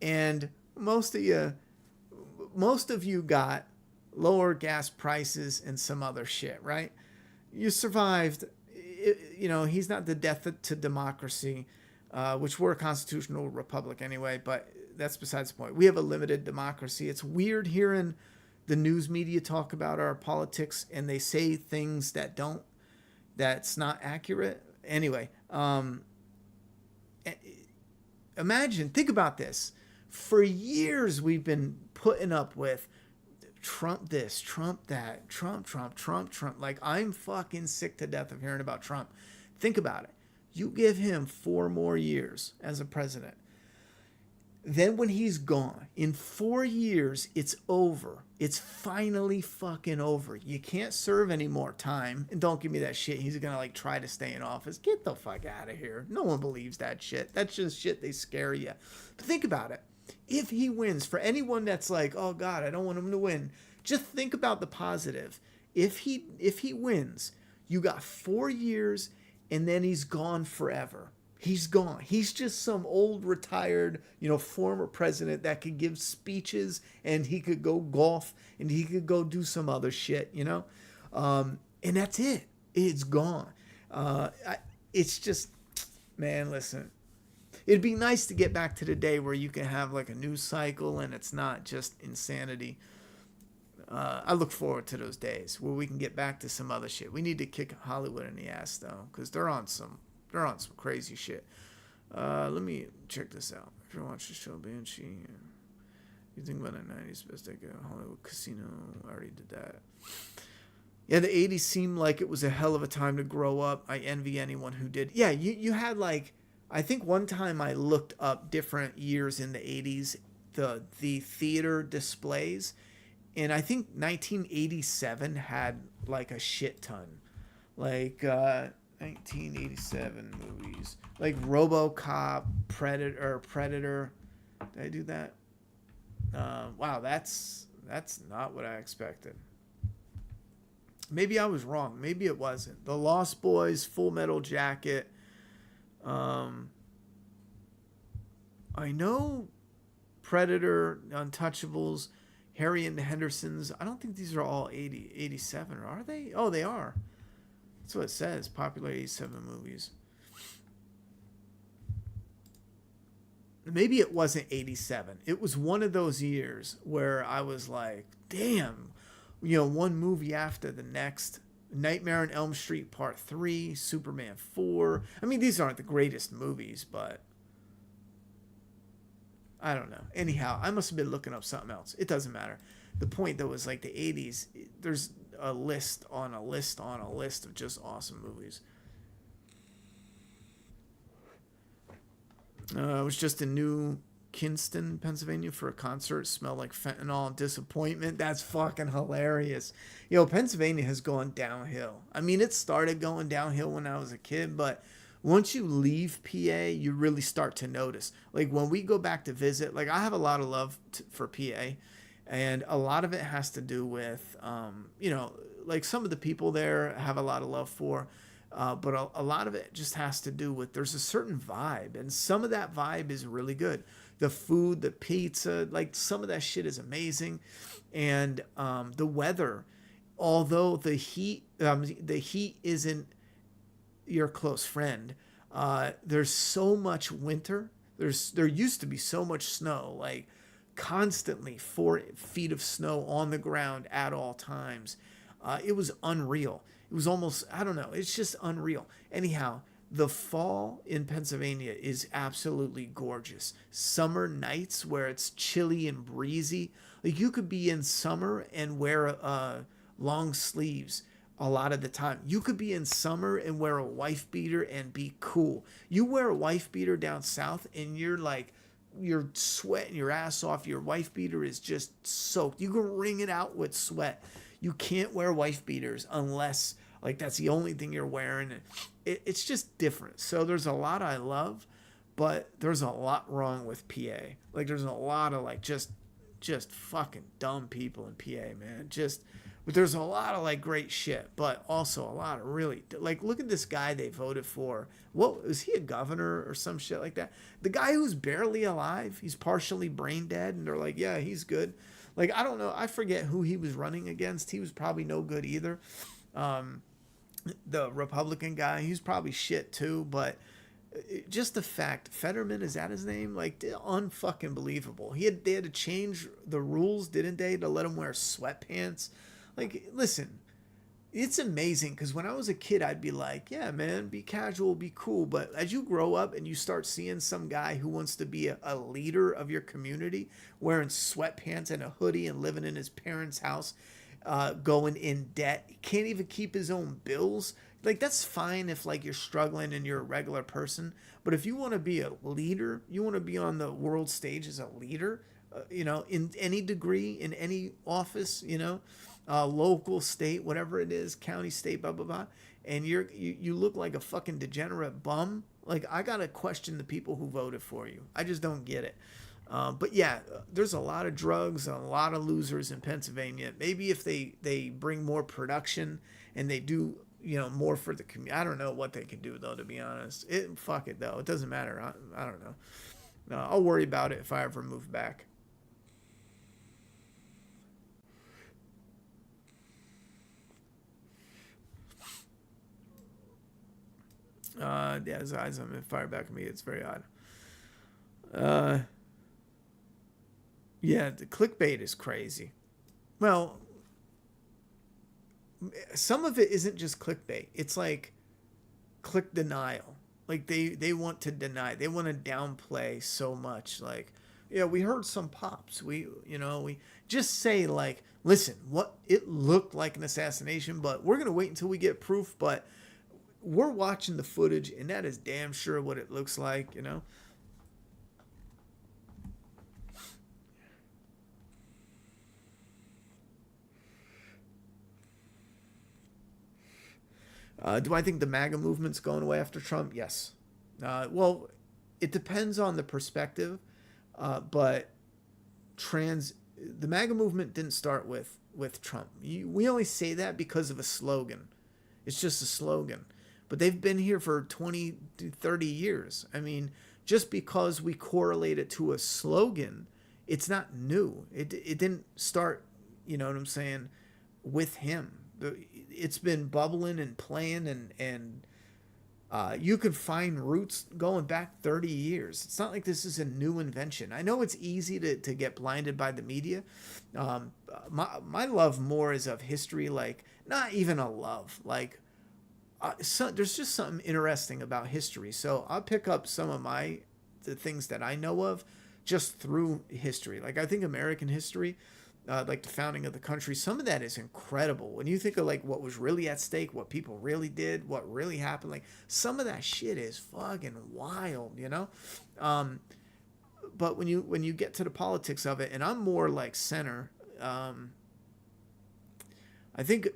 and most of you got lower gas prices and some other shit, right? You survived. He's not the death to democracy, which we're a constitutional republic anyway, but that's besides the point. We have a limited democracy. It's weird hearing the news media talk about our politics, and they say things that's not accurate. Anyway, think about this. For years, we've been putting up with Trump this, Trump that, Trump. Like, I'm fucking sick to death of hearing about Trump. Think about it. You give him 4 more years as a president. Then when he's gone, in 4 years, it's over. It's finally fucking over. You can't serve any more time. And don't give me that shit. He's going to like try to stay in office. Get the fuck out of here. No one believes that shit. That's just shit they scare you. But think about it. If he wins, for anyone that's like, oh God, I don't want him to win, just think about the positive. If he wins, you got 4 years and then he's gone forever. He's gone. He's just some old retired, former president that could give speeches and he could go golf and he could go do some other shit, and that's it. It's gone. It's just, man, listen, it'd be nice to get back to the day where you can have like a news cycle and it's not just insanity. I look forward to those days where we can get back to some other shit. We need to kick Hollywood in the ass though, because they're on some crazy shit. Let me check this out. If you watch the show Banshee, you think about the 90s best decade, Hollywood Casino, I already did that. Yeah, the 80s seemed like it was a hell of a time to grow up. I envy anyone who did. Yeah, you had like, I think one time I looked up different years in the 80s, the theater displays, and I think 1987 had like a shit ton. Like 1987 movies like RoboCop, Predator. Did I do that? Wow, that's not what I expected. Maybe I was wrong. Maybe it wasn't. The Lost Boys, Full Metal Jacket. I know Predator, Untouchables, Harry and the Hendersons. I don't think these are all 87, are they? Oh, they are. That's what it says. Popular 87 movies. Maybe it wasn't 87. It was one of those years where I was like, damn, one movie after the next. Nightmare on Elm Street Part 3, Superman 4. I mean, these aren't the greatest movies, but I don't know. Anyhow, I must have been looking up something else. It doesn't matter. The point, though, is like the 80s, there's a list on a list on a list of just awesome movies. I was just in New Kinston, Pennsylvania for a concert. Smelled like fentanyl and disappointment. That's fucking hilarious. Pennsylvania has gone downhill. I mean, it started going downhill when I was a kid, but once you leave PA, you really start to notice. Like when we go back to visit, like I have a lot of love for PA. And a lot of it has to do with, like some of the people there have a lot of love for, but a lot of it just has to do with there's a certain vibe. And some of that vibe is really good. The food, the pizza, like some of that shit is amazing. And the weather, although the heat isn't your close friend, there's so much winter. There used to be so much snow, like constantly 4 feet of snow on the ground at all times. It was unreal. It was almost, I don't know, it's just unreal. Anyhow, the fall in Pennsylvania is absolutely gorgeous. Summer nights where it's chilly and breezy. Like you could be in summer and wear long sleeves a lot of the time. You could be in summer and wear a wife beater and be cool. You wear a wife beater down south and you're sweating your ass off. Your wife beater is just soaked. You can wring it out with sweat. You can't wear wife beaters unless like that's the only thing you're wearing. It's just different. So there's a lot I love, but there's a lot wrong with PA. Like there's a lot of like just fucking dumb people in PA, man. But there's a lot of like great shit, but also a lot of really like look at this guy they voted for. What was he, a governor or some shit like that? The guy who's barely alive, he's partially brain dead, and they're like, yeah, he's good. Like I don't know, I forget who he was running against. He was probably no good either. The Republican guy, he's probably shit too, but just the fact, Fetterman, is that his name? Like, unfucking believable. They had to change the rules, didn't they, to let him wear sweatpants? Like, listen, it's amazing because when I was a kid, I'd be like, yeah, man, be casual, be cool. But as you grow up and you start seeing some guy who wants to be a leader of your community, wearing sweatpants and a hoodie and living in his parents' house, going in debt, can't even keep his own bills, like, that's fine if like you're struggling and you're a regular person, but if you want to be a leader, you want to be on the world stage as a leader, you know, in any degree, in any office, you know, local, state, whatever it is, county, state, blah blah blah, and you look like a fucking degenerate bum. Like, I gotta question the people who voted for you. I just don't get it. But yeah, there's a lot of drugs, a lot of losers in Pennsylvania. Maybe if they bring more production and they do, you know, more for the community. I don't know what they can do though, to be honest. Fuck it though. It doesn't matter. I don't know. No, I'll worry about it if I ever move back. Yeah, his eyes on me, fire back at me. It's very odd. Yeah, the clickbait is crazy. Well, some of it isn't just clickbait. It's like click denial. Like they want to deny. They want to downplay so much. Like, yeah, we heard some pops. We just say like, listen, what it looked like an assassination, but we're gonna wait until we get proof. But we're watching the footage, and that is damn sure what it looks like, you know? Do I think the MAGA movement's going away after Trump? Yes. Well, it depends on the perspective, but the MAGA movement didn't start with Trump. We only say that because of a slogan. It's just a slogan. But they've been here for 20 to 30 years. I mean, just because we correlate it to a slogan, it's not new. It didn't start, you know what I'm saying, with him. It's been bubbling and playing, and you could find roots going back 30 years. It's not like this is a new invention. I know it's easy to get blinded by the media. My love more is of history, like, not even a love, like, there's just something interesting about history. So I'll pick up some of the things that I know of just through history. Like, I think American history, like the founding of the country, some of that is incredible. When you think of like what was really at stake, what people really did, what really happened, like some of that shit is fucking wild, you know? But when you get to the politics of it, and I'm more like center, I think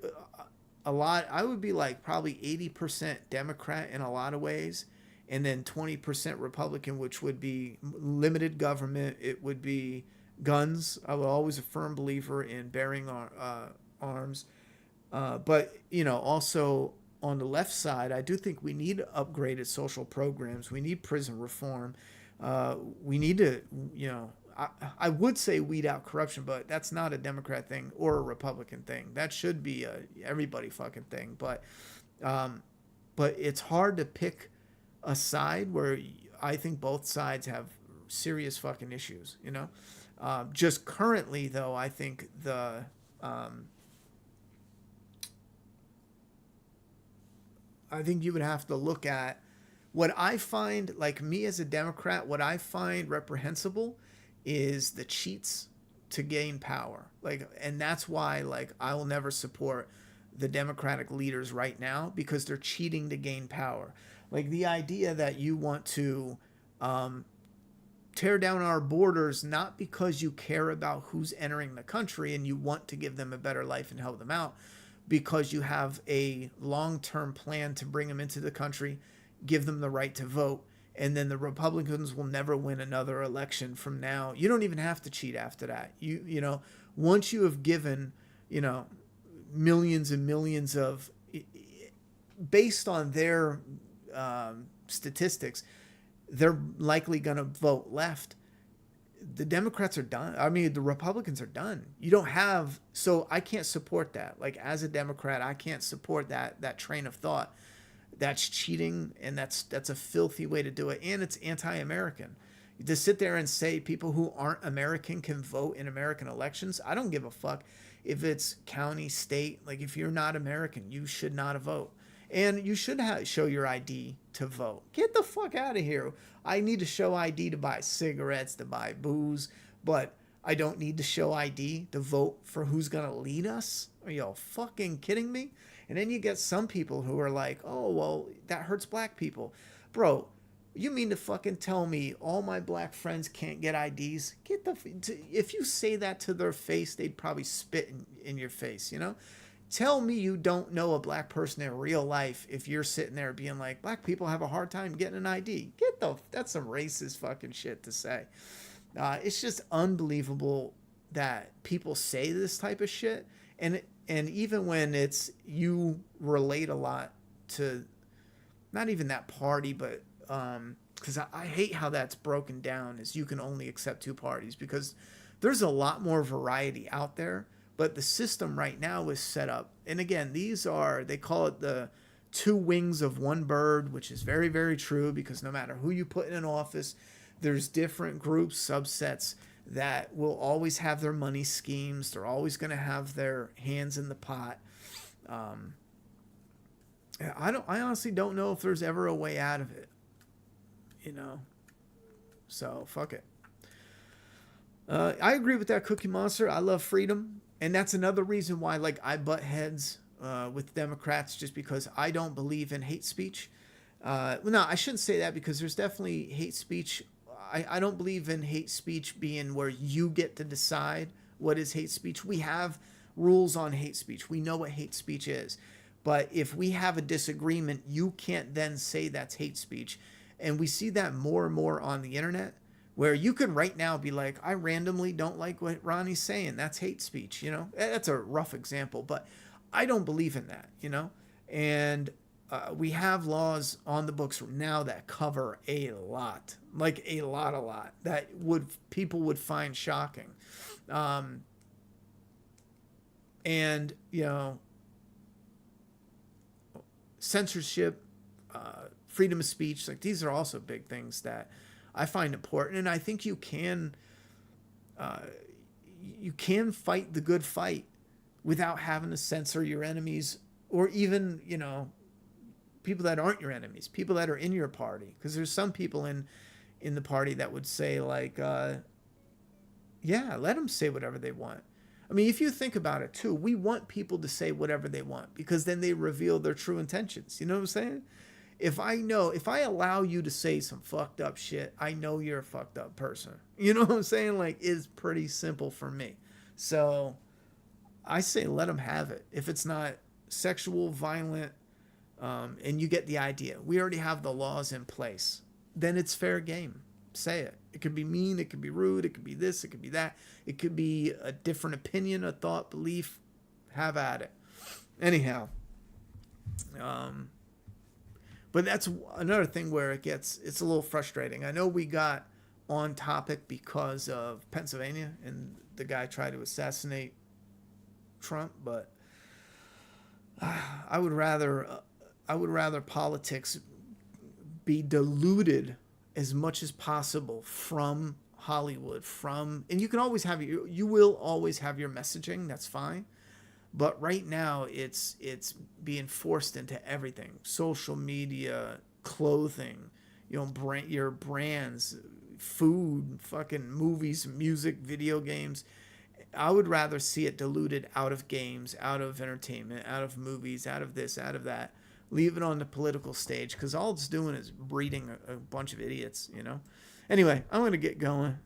I would be like probably 80% Democrat in a lot of ways, and then 20% Republican, which would be limited government. It would be guns. I was always a firm believer in bearing arms. But, you know, also on the left side, I do think we need upgraded social programs. We need prison reform. We need to, you know, I would say weed out corruption, but that's not a Democrat thing or a Republican thing. That should be a everybody fucking thing. But it's hard to pick a side where I think both sides have serious fucking issues, you know? Just currently, though, I think I think you would have to look at what I find, like me as a Democrat, what I find reprehensible is the cheats to gain power. Like, and that's why, like, I will never support the Democratic leaders right now, because they're cheating to gain power. Like, the idea that you want to tear down our borders, not because you care about who's entering the country and you want to give them a better life and help them out, because you have a long-term plan to bring them into the country, give them the right to vote, and then the Republicans will never win another election from now. You don't even have to cheat after that. You know, once you have given, you know, millions and millions of, based on their statistics, they're likely going to vote left. The Democrats are done. I mean, the Republicans are done. You don't have, so I can't support that. Like, as a Democrat, I can't support that train of thought. That's cheating, and that's a filthy way to do it, and it's anti-American. To sit there and say people who aren't American can vote in American elections, I don't give a fuck if it's county, state. Like, if you're not American, you should not vote. And you should show your ID to vote. Get the fuck out of here. I need to show ID to buy cigarettes, to buy booze, but I don't need to show ID to vote for who's going to lead us. Are y'all fucking kidding me? And then you get some people who are like, oh, well, that hurts black people. Bro, you mean to fucking tell me all my black friends can't get IDs? If you say that to their face, they'd probably spit in your face, you know? Tell me you don't know a black person in real life if you're sitting there being like, black people have a hard time getting an ID. That's some racist fucking shit to say. It's just unbelievable that people say this type of shit. And even when it's, you relate a lot to not even that party, but because I hate how that's broken down, is you can only accept two parties, because there's a lot more variety out there. But the system right now is set up. And again, they call it the two wings of one bird, which is very, very true, because no matter who you put in an office, there's different groups, subsets that will always have their money schemes. They're always going to have their hands in the pot. I honestly don't know if there's ever a way out of it, you know? So fuck it. I agree with that, Cookie Monster. I love freedom. And that's another reason why, like, I butt heads with Democrats, just because I don't believe in hate speech. Well, no, I shouldn't say that, because there's definitely hate speech. I don't believe in hate speech being where you get to decide what is hate speech. We have rules on hate speech. We know what hate speech is. But if we have a disagreement, you can't then say that's hate speech. And we see that more and more on the internet, where you could right now be like, I randomly don't like what Ronnie's saying. That's hate speech, you know? That's a rough example, but I don't believe in that, you know? And we have laws on the books now that cover a lot, like a lot, that people would find shocking. And, you know, censorship, freedom of speech, like, these are also big things that I find important. And I think you can fight the good fight without having to censor your enemies, or even, you know, people that aren't your enemies, people that are in your party. Because there's some people in the party that would say, like, yeah, let them say whatever they want. I mean, if you think about it too, we want people to say whatever they want, because then they reveal their true intentions. You know what I'm saying? If I allow you to say some fucked up shit, I know you're a fucked up person. You know what I'm saying? Like, it's pretty simple for me. So I say let them have it. If it's not sexual, violent, and you get the idea, we already have the laws in place, then it's fair game. Say it. It could be mean, it could be rude, it could be this, it could be that. It could be a different opinion, a thought, belief. Have at it. Anyhow, but that's another thing where it's a little frustrating. I know we got on topic because of Pennsylvania and the guy tried to assassinate Trump, but I would rather politics be diluted as much as possible from Hollywood, and you can always have you will always have your messaging. That's fine. But right now, it's being forced into everything: social media, clothing, you know, your brands, food, fucking movies, music, video games. I would rather see it diluted out of games, out of entertainment, out of movies, out of this, out of that. Leave it on the political stage, because all it's doing is breeding a bunch of idiots, you know. Anyway, I'm gonna get going.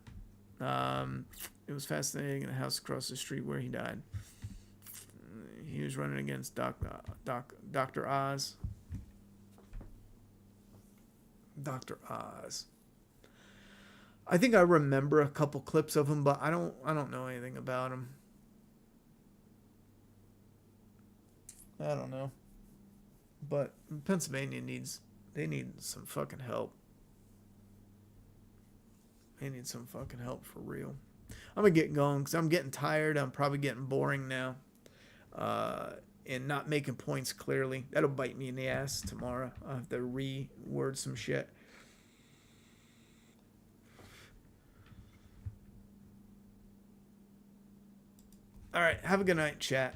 It was fascinating in a house across the street where he died. He was running against Dr. Oz. Dr. Oz. I think I remember a couple clips of him, but I don't know anything about him. I don't know. But Pennsylvania needs some fucking help. They need some fucking help for real. I'm gonna get going because I'm getting tired. I'm probably getting boring now. And not making points clearly. That'll bite me in the ass tomorrow. I'll have to reword some shit. All right. Have a good night, chat.